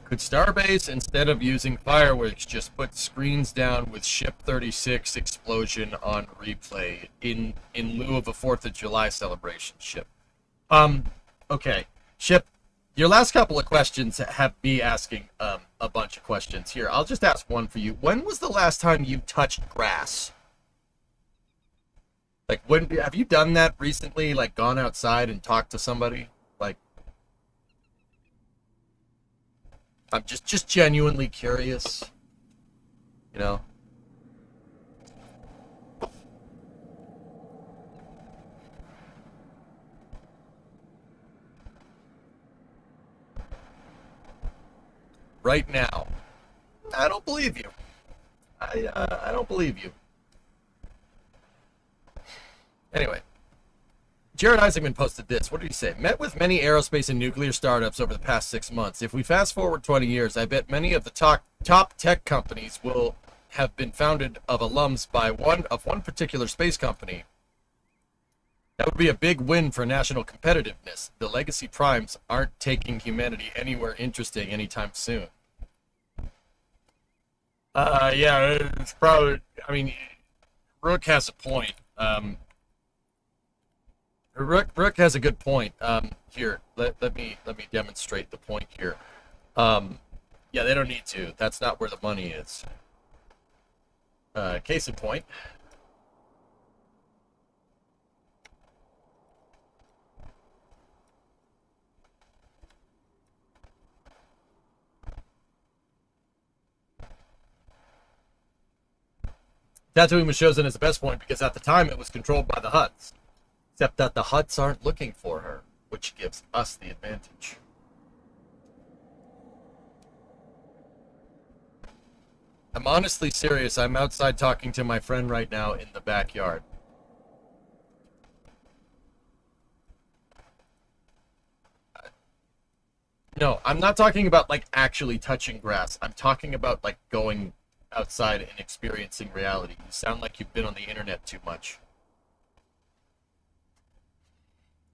Could Starbase, instead of using fireworks, just put screens down with Ship 36 explosion on replay in lieu of a 4th of July celebration ship? Okay. Ship, your last couple of questions have me asking a bunch of questions here. I'll just ask one for you. When was the last time you touched grass? Like, when have you done that recently? Like, gone outside and talked to somebody? Like, I'm just genuinely curious, you know? Right now. I don't believe you. I don't believe you. Anyway. Jared Isaacman posted this. What did he say? Met with many aerospace and nuclear startups over the past 6 months. If we fast forward 20 years, I bet many of the top tech companies will have been founded of alums by one particular space company. That would be a big win for national competitiveness. The legacy primes aren't taking humanity anywhere interesting anytime soon. Yeah, it's probably, I mean, Rook has a point. Rook has a good point. Here, let me demonstrate the point here. Yeah, they don't need to. That's not where the money is. Case in point. Tatooine was chosen as the best point because at the time it was controlled by the Hutts. Except that the Hutts aren't looking for her, which gives us the advantage. I'm honestly serious. I'm outside talking to my friend right now in the backyard. No, I'm not talking about like actually touching grass. I'm talking about like going outside and experiencing reality. You sound like you've been on the internet too much.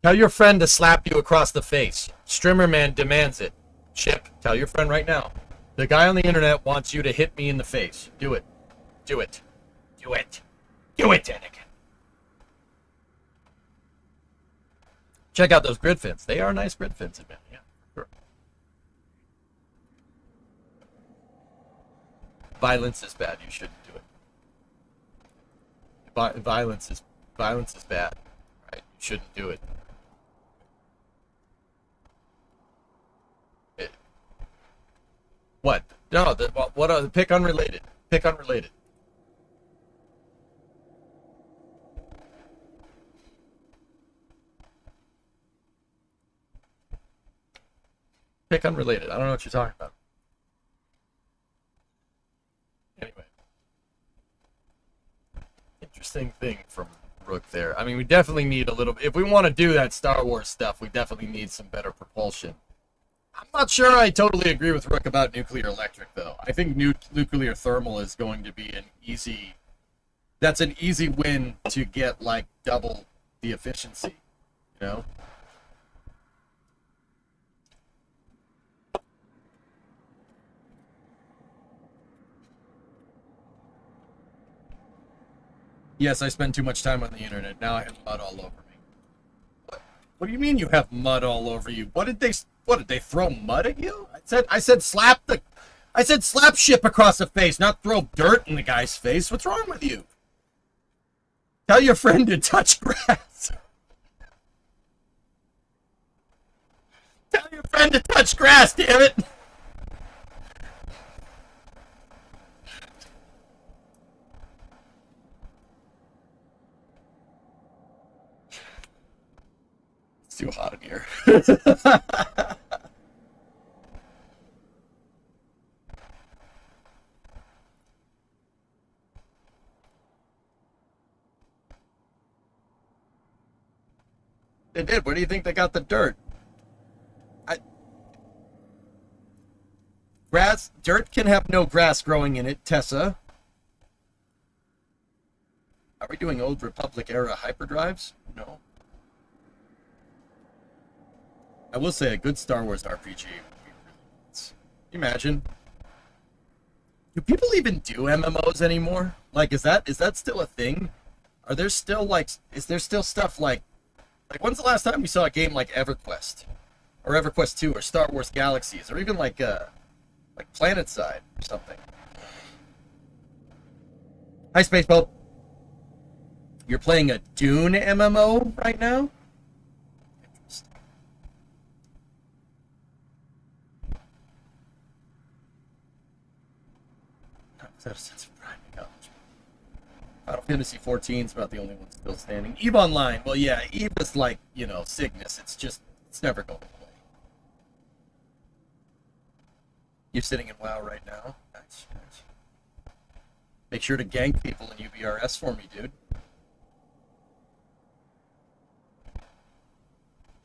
Tell your friend to slap you across the face. Strimmerman demands it. Chip, tell your friend right now. The guy on the internet wants you to hit me in the face. Do it. Do it. Do it. Do it, Anakin. Check out those grid fins. They are nice grid fins, man. Yeah, sure. Violence is bad. You shouldn't do it. Violence is bad. Right? You shouldn't do it. What? No, what? Pick unrelated. Pick unrelated. Pick unrelated. I don't know what you're talking about. Anyway. Interesting thing from Rook there. I mean, we definitely need a little... If we want to do that Star Wars stuff, we definitely need some better propulsion. I'm not sure I totally agree with Rook about nuclear electric, though. I think nuclear thermal is going to be an easy... That's an easy win to get, like, double the efficiency, you know? Yes, I spend too much time on the internet. Now I have mud all over me. What do you mean you have mud all over you? What did they throw mud at you? I said slap ship across the face, not throw dirt in the guy's face. What's wrong with you? Tell your friend to touch grass. Tell your friend to touch grass, damn it. It's too hot in here. They did. Where do you think they got the dirt? Dirt can have no grass growing in it, Tessa. Are we doing old Republic era hyperdrives? No. I will say a good Star Wars RPG would be really nice. Can you imagine? Do people even do MMOs anymore? Like, is that still a thing? Are there still like, is there still stuff like when's the last time we saw a game like EverQuest, or EverQuest 2, or Star Wars Galaxies, or even like PlanetSide or something? Hi, Spaceboat. You're playing a Dune MMO right now? Interesting. Is that a sense of pride and acknowledgement? Final Fantasy 14 is about the only one still standing. EVE Online, well, yeah, EVE is like, you know, Cygnus. It's never going away. You're sitting in WoW right now. Nice. Make sure to gank people in UBRS for me, dude.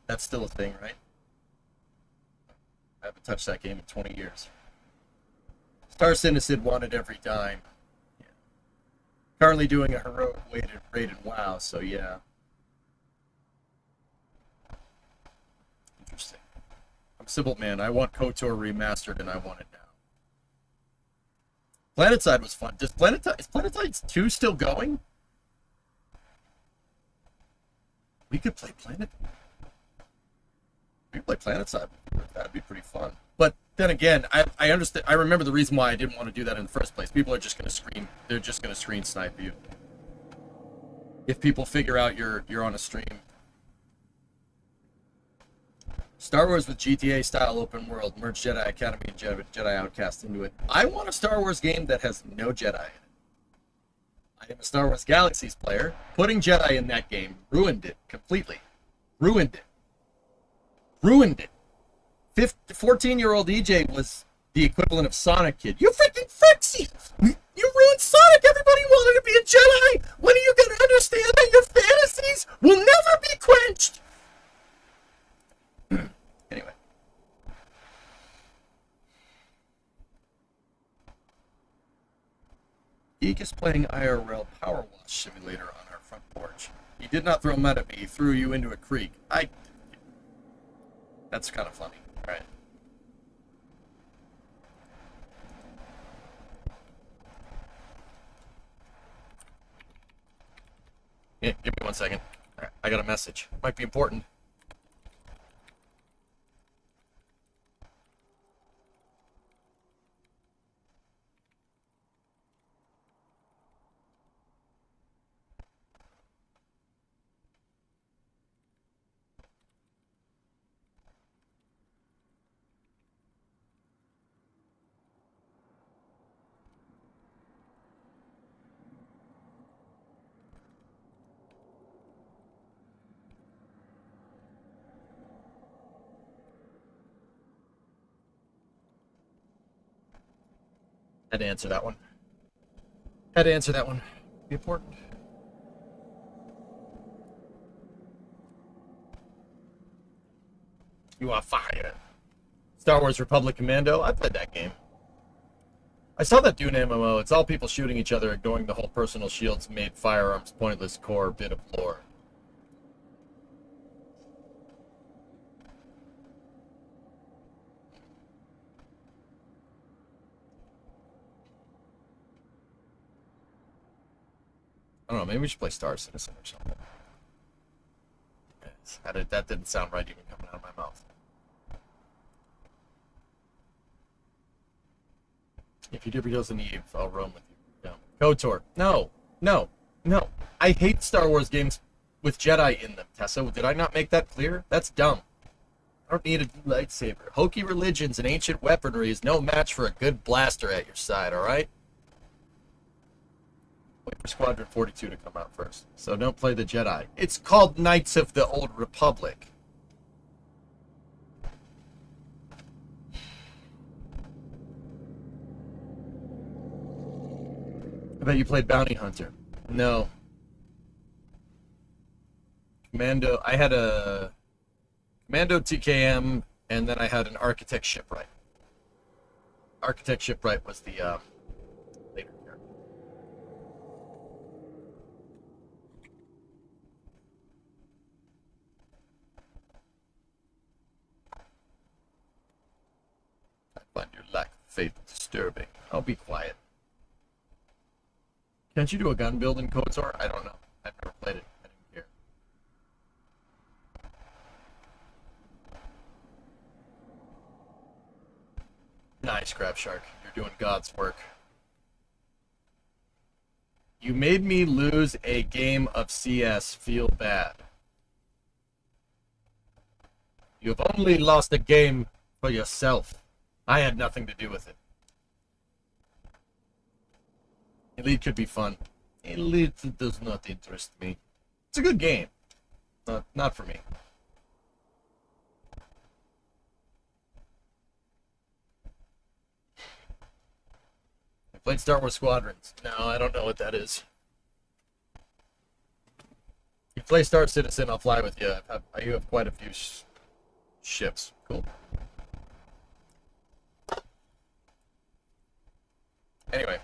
That's still a thing, right? I haven't touched that game in 20 years. Star Citizen wanted every dime. Yeah. Currently doing a heroic rated WoW, so yeah. Interesting. I'm Sybil Man. I want KOTOR remastered, and I want it now. PlanetSide was fun. Is PlanetSide 2 still going? We could play Planet. We could play PlanetSide. That'd be pretty fun. But then again, I understand. I remember the reason why I didn't want to do that in the first place. People are just going to screen. They're just going to screen snipe you. If people figure out you're on a stream. Star Wars with GTA style open world, merge Jedi Academy and Jedi Outcast into it. I want a Star Wars game that has no Jedi in it. I am a Star Wars Galaxies player. Putting Jedi in that game ruined it completely. Ruined it. Ruined it. 14-year-old EJ was the equivalent of Sonic Kid. You freaking Frixie! You ruined Sonic! Everybody wanted to be a Jedi! When are you going to understand that your fantasies will never be quenched? Anyway. Geek is playing IRL Power Wash Simulator on our front porch. He did not throw mud at me, he threw you into a creek. That's kind of funny, right? Yeah, give me 1 second. All right, I got a message. Might be important. Had to answer that one. Had to answer that one. Be important. You are fired. Star Wars Republic Commando. I played that game. I saw that Dune MMO. It's all people shooting each other, ignoring the whole personal shields made firearms pointless core bit of lore. I don't know, maybe we should play Star Citizen or something. Yes, that didn't sound right even coming out of my mouth. If you do Reels and Eve, I'll roam with you. No. KOTOR. No. No. No. I hate Star Wars games with Jedi in them, Tessa. Did I not make that clear? That's dumb. I don't need a lightsaber. Hokey religions and ancient weaponry is no match for a good blaster at your side, alright? Wait for Squadron 42 to come out first. So don't play the Jedi. It's called Knights of the Old Republic. I bet you played Bounty Hunter. No. Commando. I had a Commando TKM, and then I had an Architect Shipwright. Architect Shipwright was the later character. I find your lack of faith disturbing. I'll be quiet. Can't you do a gun build in KOTOR? I don't know. I've never played it. I didn't care. Nice, Crab Shark. You're doing God's work. You made me lose a game of CS. Feel bad. You have only lost a game for yourself. I had nothing to do with it. Elite could be fun. Elite does not interest me. It's a good game. Not for me. I played Star Wars Squadrons. No, I don't know what that is. You play Star Citizen, I'll fly with you. You have quite a few ships. Cool. Anyway.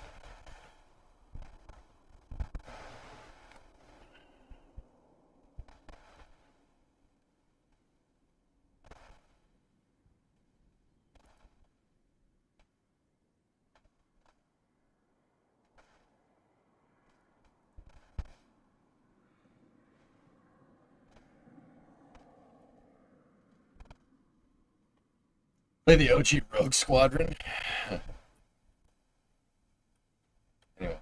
Play the OG Rogue Squadron. Anyway.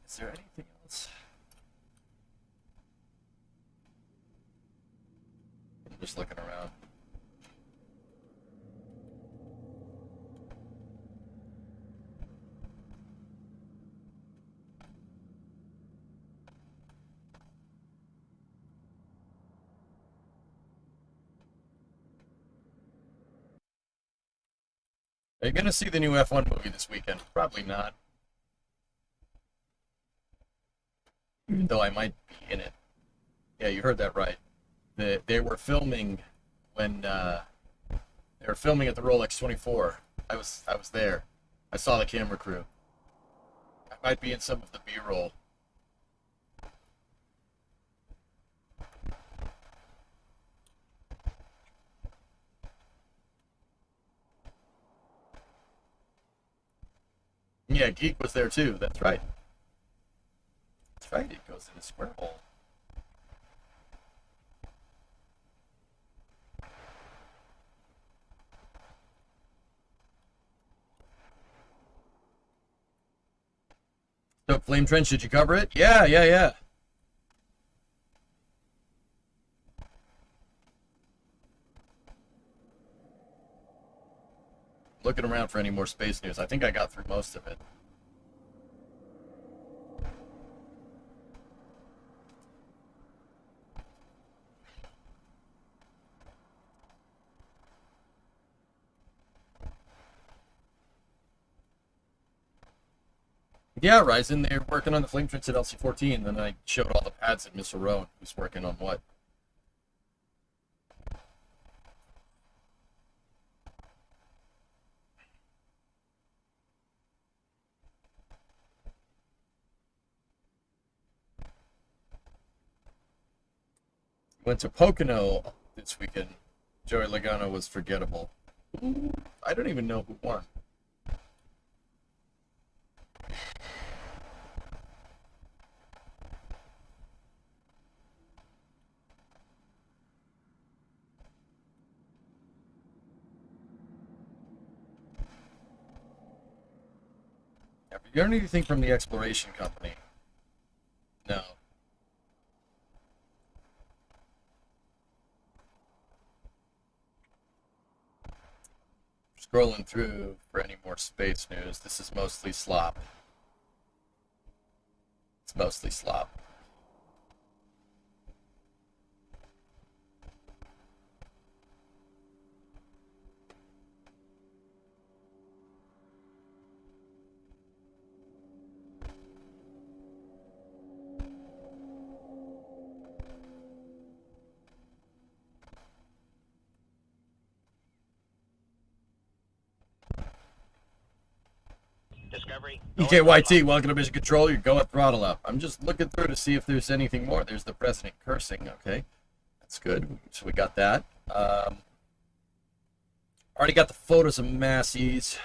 Is there anything else? I'm just looking around. Are you going to see the new F1 movie this weekend? Probably not. Even though I might be in it. Yeah, you heard that right. They were filming when they were filming at the Rolex 24. I was there. I saw the camera crew. I might be in some of the B-roll. Yeah, Geek was there too. That's right. That's right. It goes in a square hole. So, Flame Trench, did you cover it? Yeah. Looking around for any more space news. I think I got through most of it. Yeah, Ryzen, they're working on the Flame Trench at LC-14, then I showed all the pads at Missile Row, who's working on what. Went to Pocono this weekend. Joey Logano was forgettable. I don't even know who won. Yeah, but you don't need anything from the exploration company. No. Scrolling through for any more space news. This is mostly slop. It's mostly slop. Discovery. EKYT, welcome to Mission Control. You're going throttle up. I'm just looking through to see if there's anything more. There's the president cursing. Okay, that's good. So we got that. Already got the photos of Massie's.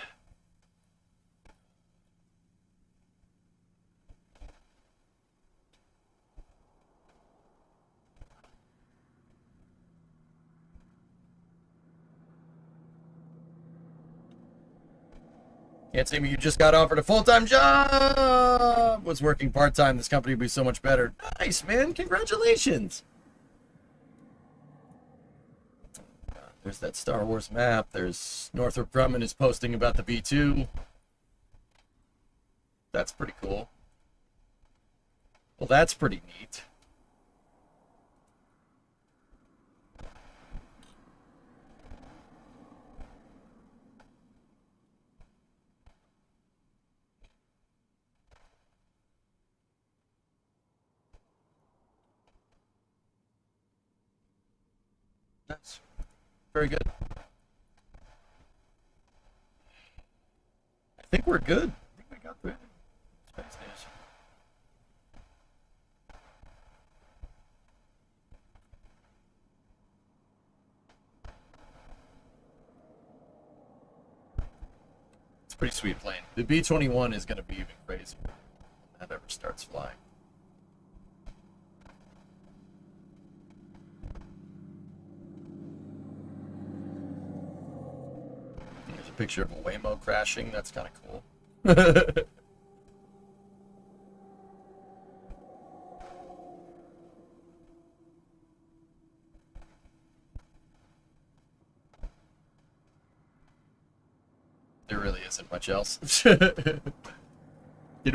Can't say me you just got offered a full-time job. Was working part-time. This company would be so much better. Nice, man. Congratulations. There's that Star Wars map. There's Northrop Grumman is posting about the B2. That's pretty cool. Well, that's pretty neat. That's very good. I think we're good. I think we got through it. Space news. It's a pretty sweet plane. The B-21 is going to be even crazier when that ever starts flying. – picture of a Waymo crashing. That's kind of cool. There really isn't much else. Did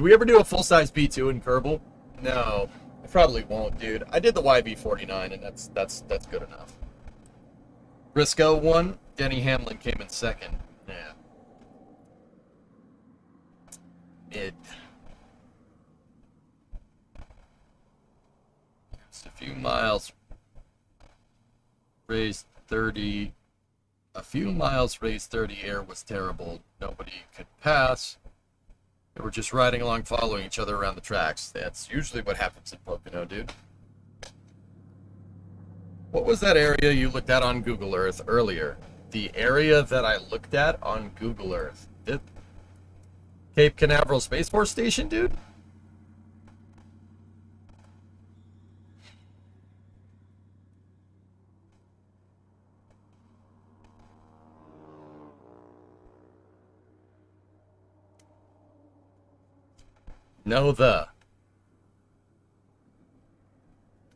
we ever do a full-size B2 in Kerbal? No, I probably won't, dude. I did the YV49, and that's good enough. Briscoe won. Denny Hamlin came in second. Yeah. Just a few miles. Raised 30. A few miles raised 30. Air was terrible. Nobody could pass. They were just riding along, following each other around the tracks. That's usually what happens in Pocono, dude. What was that area you looked at on Google Earth earlier? The area that I looked at on Google Earth. Cape Canaveral Space Force Station, dude? No,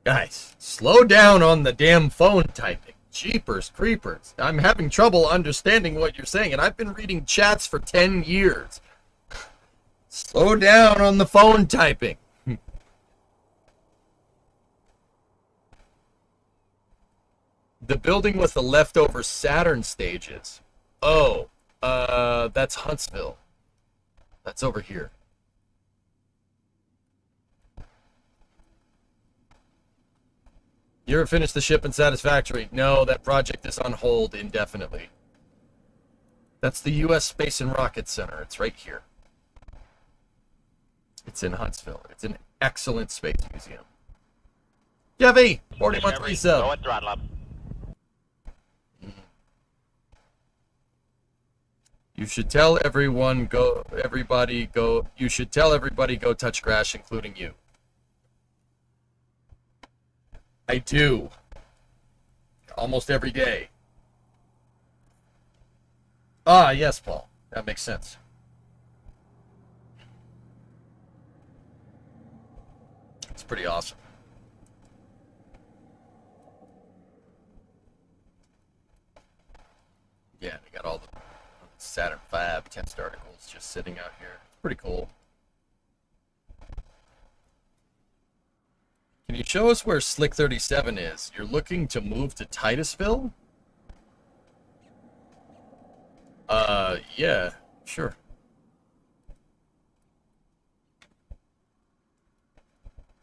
Guys, slow down on the damn phone typing. Jeepers creepers. I'm having trouble understanding what you're saying, and I've been reading chats for 10 years. Slow down on the phone typing. The building with the leftover Saturn stages. Oh, that's Huntsville. That's over here. You ever finished the ship in Satisfactory? No, that project is on hold indefinitely. That's the U.S. Space and Rocket Center. It's right here. It's in Huntsville. It's an excellent space museum. Jeffy, 40 month resub. Go and throttle up. You should tell everybody go touch crash, including you. I do. Almost every day. Ah, yes, Paul. That makes sense. It's pretty awesome. Yeah, we got all the Saturn V test articles just sitting out here. It's pretty cool. Can you show us where Slick 37 is? You're looking to move to Titusville? Yeah, sure.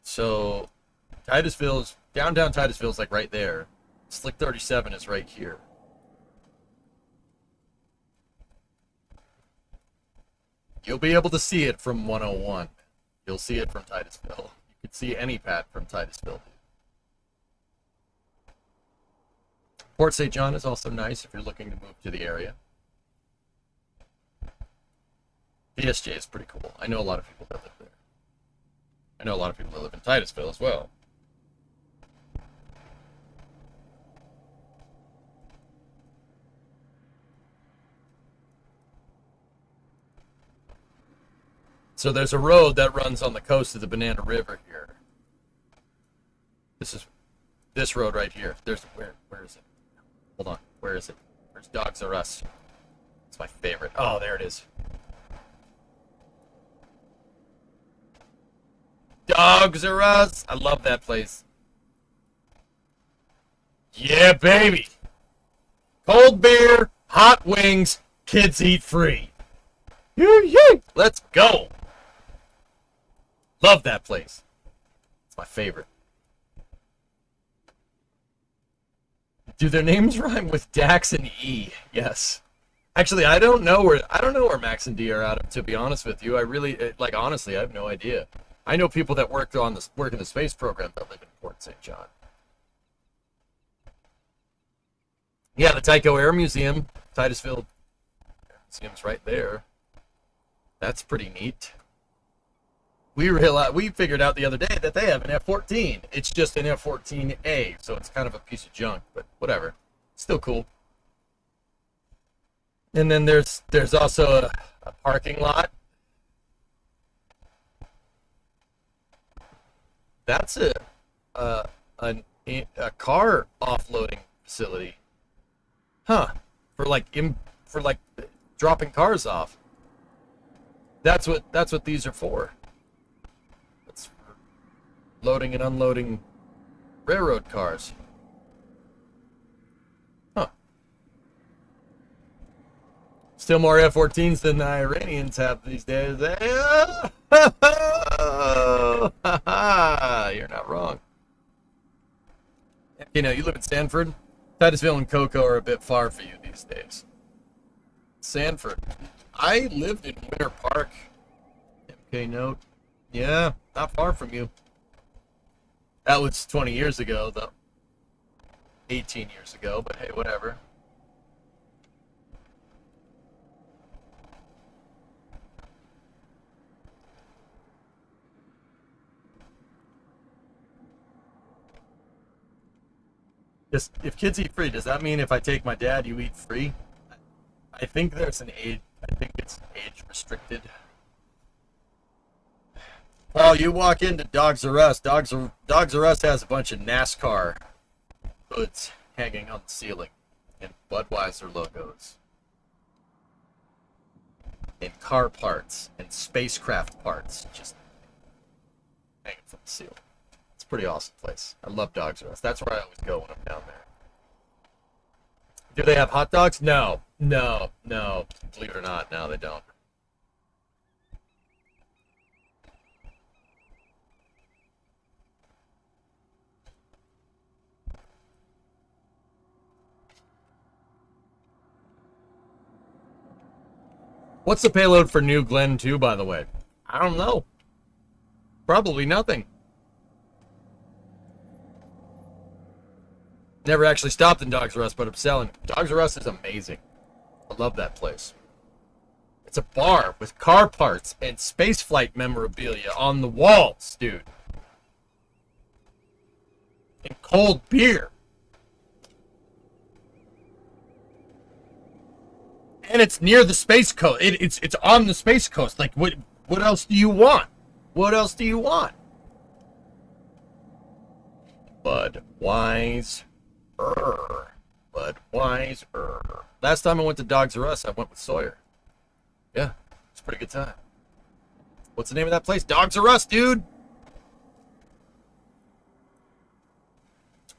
So, downtown Titusville's like right there. Slick 37 is right here. You'll be able to see it from 101. You'll see it from Titusville. You could see any pad from Titusville. Port St. John is also nice if you're looking to move to the area. VSJ is pretty cool. I know a lot of people that live there. I know a lot of people that live in Titusville as well. So there's a road that runs on the coast of the Banana River here. This road right here. Where is it? Hold on. Where is it? Where's Dogs R Us? It's my favorite. Oh, there it is. Dogs R Us. I love that place. Yeah, baby. Cold beer, hot wings, kids eat free. Yee! Let's go. Love that place. It's my favorite. Do their names rhyme with Dax and E? Yes. Actually, I don't know where Max and D are out of, to be honest with you. I really, honestly, I have no idea. I know people that work in the space program that live in Port St. John. Yeah, the Tycho Air Museum, Titusville Museum's right there. That's pretty neat. We figured out the other day that they have an F-14. It's just an F-14A, so it's kind of a piece of junk, but whatever. Still cool. And then there's also a parking lot. That's a car offloading facility, huh? For like dropping cars off. That's what these are for. It's for loading and unloading railroad cars. Huh. Still more F-14s than the Iranians have these days. You're not wrong. You know, you live in Sanford. Titusville and Cocoa are a bit far for you these days. Sanford. I lived in Winter Park. MK note. Yeah, not far from you. That was 20 years ago, though. 18 years ago, but hey, whatever. Just, if kids eat free, does that mean if I take my dad, you eat free? I think there's an age. I think it's age restricted. Oh, you walk into Dogs R Us. Dogs R Us has a bunch of NASCAR hoods hanging on the ceiling, and Budweiser logos, and car parts, and spacecraft parts, just hanging from the ceiling. It's a pretty awesome place. I love Dogs R Us. That's where I always go when I'm down there. Do they have hot dogs? No. Believe it or not, no, they don't. What's the payload for New Glenn 2, by the way? I don't know. Probably nothing. Never actually stopped in Dogs R Us, but I'm selling. Dogs R Us is amazing. I love that place. It's a bar with car parts and spaceflight memorabilia on the walls, dude. And cold beer. And it's near the space coast. It's on the space coast. Like, what else do you want? What else do you want? Budweiser. Last time I went to Dogs R Us, I went with Sawyer. Yeah, it's a pretty good time. What's the name of that place? Dogs R Us, dude!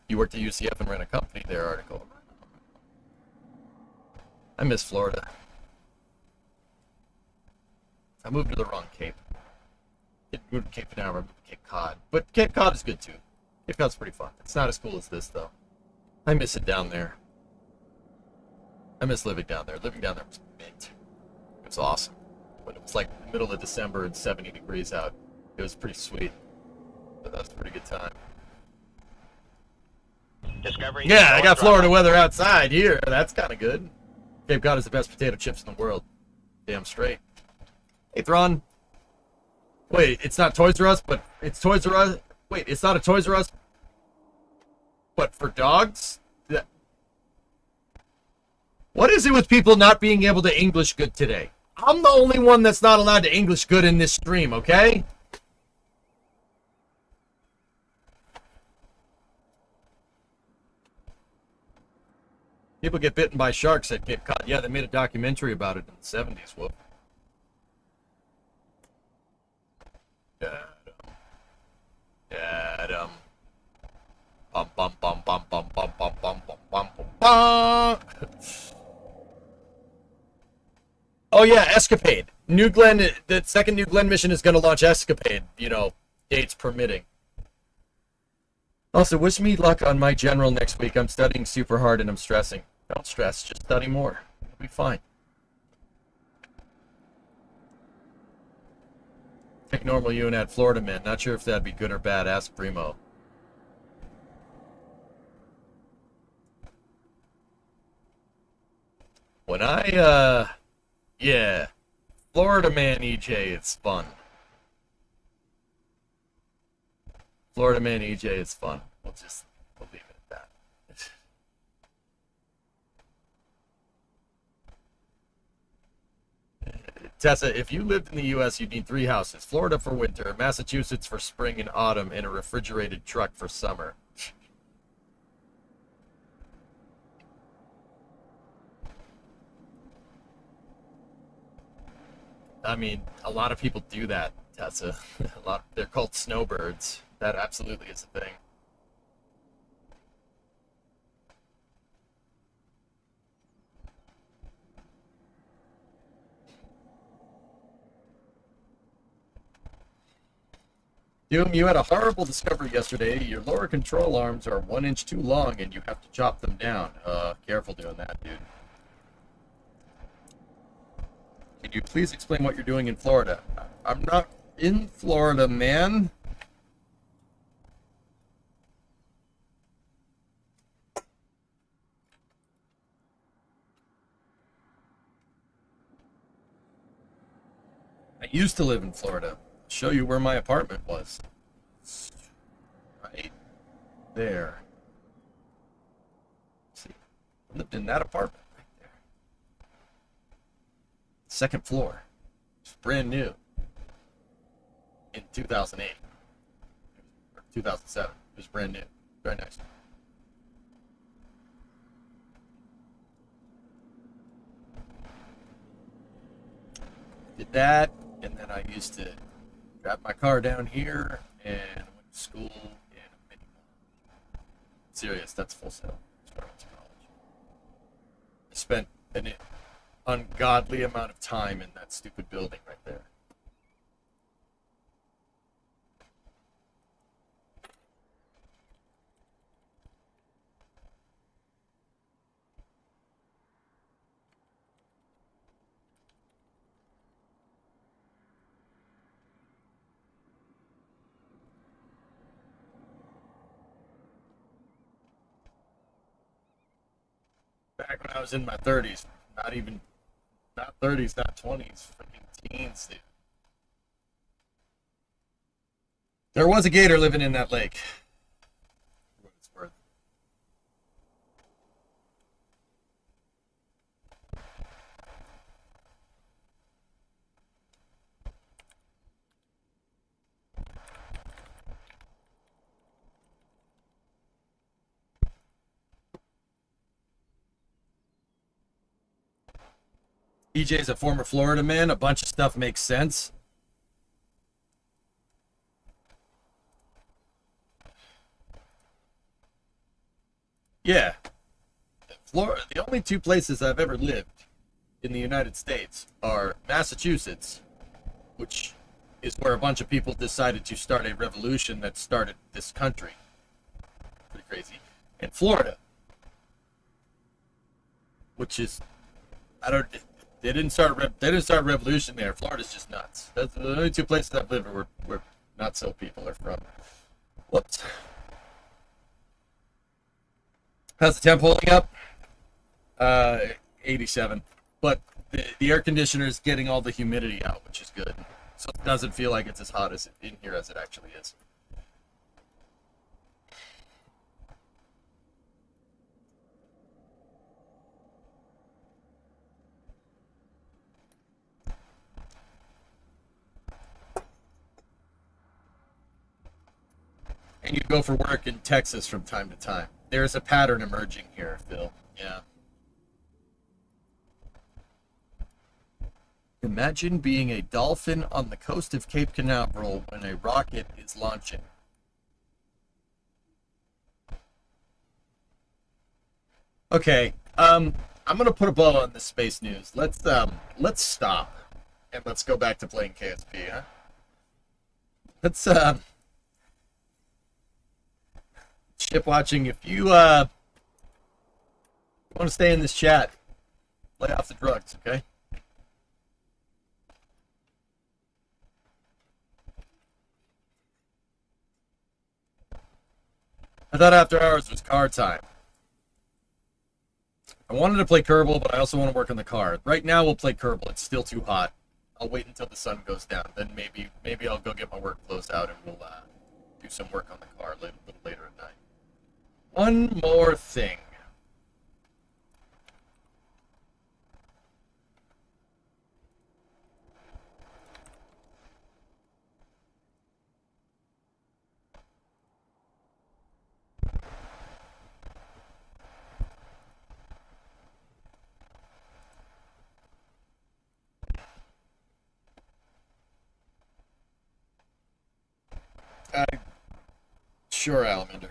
You worked at UCF and ran a company there, article. I miss Florida. I moved to the wrong Cape. I moved to Cape Canaveral, I moved to Cape Cod. But Cape Cod is good too. Cape Cod's pretty fun. It's not as cool as this, though. I miss it down there. I miss living down there. Living down there was mint. It was awesome. But it was like the middle of December and 70 degrees out. It was pretty sweet. But that was a pretty good time. Discovery. Yeah, I got Florida weather outside here. That's kind of good. Cape Cod is the best potato chips in the world. Damn straight. Hey, Thron. Wait, it's not Toys R Us, but it's Toys R Us. Wait, it's not a Toys R Us, but for dogs? What is it with people not being able to English good today? I'm the only one that's not allowed to English good in this stream, okay? People get bitten by sharks at Cape Cod. Yeah, they made a documentary about it in the 70s. Whoop. Adam. Bum bum bum bum bum bum bum bum bum bum bum. Oh yeah, Escapade. New Glenn. The second New Glenn mission is going to launch Escapade. You know, dates permitting. Also, wish me luck on my general next week. I'm studying super hard and I'm stressing. Don't stress. Just study more. You'll be fine. Take normal you and add Florida man. Not sure if that'd be good or bad. Ask Primo. When yeah. Florida man EJ, it's fun. Florida man EJ is fun. We'll leave it at that. Tessa, if you lived in the U.S., you'd need 3 houses. Florida for winter, Massachusetts for spring and autumn, and a refrigerated truck for summer. I mean, a lot of people do that, Tessa. They're called snowbirds. That absolutely is a thing. Doom, you had a horrible discovery yesterday. Your lower control arms are 1 inch too long and you have to chop them down. Careful doing that, dude. Can you please explain what you're doing in Florida? I'm not in Florida, man. I used to live in Florida. I'll show you where my apartment was. Right there. See, I lived in that apartment right there. Second floor. It's brand new. In 2008. Or 2007. It was brand new. Very nice. Did that, and then I used to drive my car down here and went to school in a mini. Serious, that's Full Sail. That's where I went to college. I spent an ungodly amount of time in that stupid building right there. Back when I was in my 30s, not 30s, not 20s, freaking teens, dude. There was a gator living in that lake. For what it's worth. EJ's a former Florida man. A bunch of stuff makes sense. Yeah. Florida, the only 2 places I've ever lived in the United States are Massachusetts, which is where a bunch of people decided to start a revolution that started this country. Pretty crazy. And Florida, which is, they didn't start a revolution there. Florida's just nuts. That's the only 2 places I've lived where not so people are from. Whoops. How's the temp holding up? 87. But the air conditioner is getting all the humidity out, which is good. So it doesn't feel like it's as hot as in here as it actually is. And you go for work in Texas from time to time. There's a pattern emerging here, Phil. Yeah. Imagine being a dolphin on the coast of Cape Canaveral when a rocket is launching. Okay, I'm gonna put a bow on this space news. Let's stop and let's go back to playing KSP, huh? Let's ship watching. If you want to stay in this chat, lay off the drugs, okay? I thought After Hours was car time. I wanted to play Kerbal, but I also want to work on the car. Right now we'll play Kerbal. It's still too hot. I'll wait until the sun goes down. Then maybe I'll go get my work clothes out and we'll do some work on the car a little later at night. One more thing. Sure, Alamander.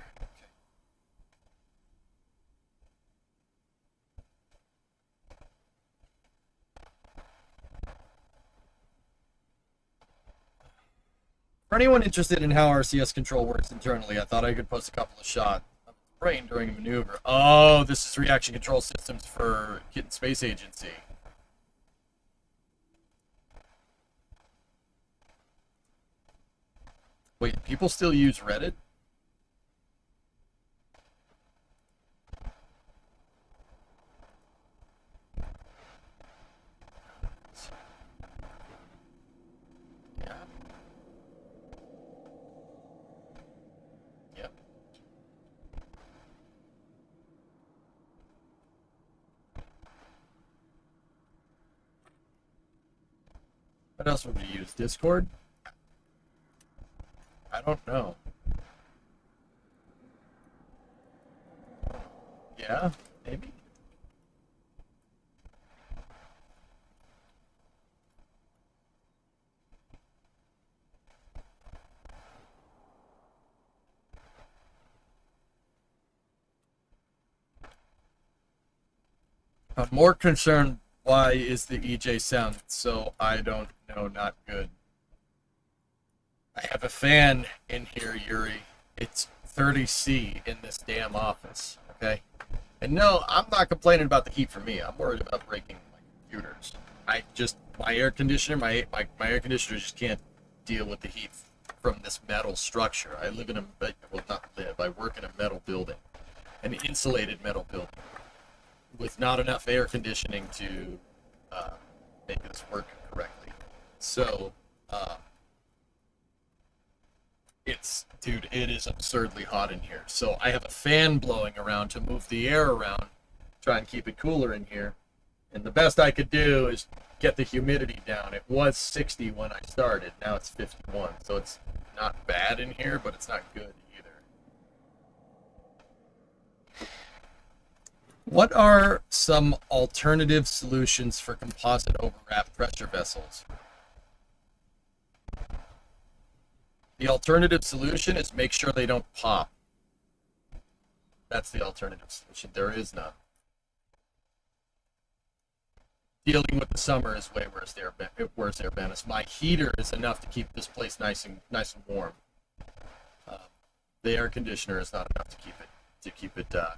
For anyone interested in how RCS control works internally, I thought I could post a couple of shots of the brain during a maneuver. Oh, this is reaction control systems for Kitten Space Agency. Wait, people still use Reddit? Yeah. Yep. What else would we use? Discord? I don't know. Yeah, maybe. I'm more concerned, why is the EJ sound so, I don't know, not good? I have a fan in here, Yuri. It's 30C in this damn office, okay? And no, I'm not complaining about the heat for me. I'm worried about breaking my computers. My air conditioner, my air conditioner just can't deal with the heat from this metal structure. I live in a, well, not live, I work in a metal building. An insulated metal building. With not enough air conditioning to make this work correctly. So, dude, it is absurdly hot in here. So I have a fan blowing around to move the air around, try and keep it cooler in here. And the best I could do is get the humidity down. It was 60 when I started, now it's 51. So it's not bad in here, but it's not good either. What are some alternative solutions for composite overwrap pressure vessels? The alternative solution is make sure they don't pop. That's the alternative solution. There is none. Dealing with the summer is way worse there, Bennis. My heater is enough to keep this place nice and warm. The air conditioner is not enough to keep it cool.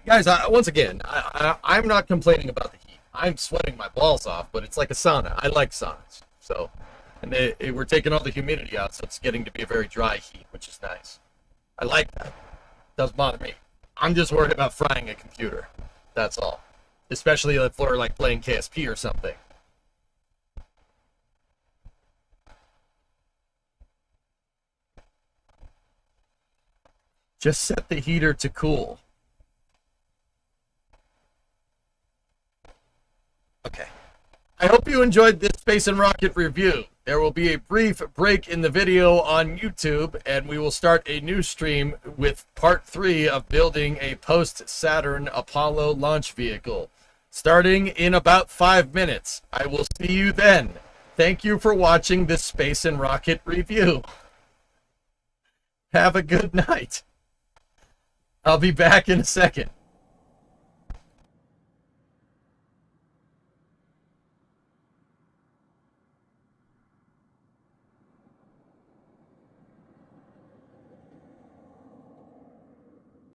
Guys, once again, I'm not complaining about the heat. I'm sweating my balls off, but it's like a sauna. I like saunas. So, and we're taking all the humidity out, so it's getting to be a very dry heat, which is nice. I like that. Doesn't bother me. I'm just worried about frying a computer. That's all. Especially if we're like playing KSP or something. Just set the heater to cool. Okay. I hope you enjoyed this Space and Rocket review. There will be a brief break in the video on YouTube, and we will start a new stream with part 3 of building a post-Saturn Apollo launch vehicle, starting in about 5 minutes. I will see you then. Thank you for watching this Space and Rocket review. Have a good night. I'll be back in a second.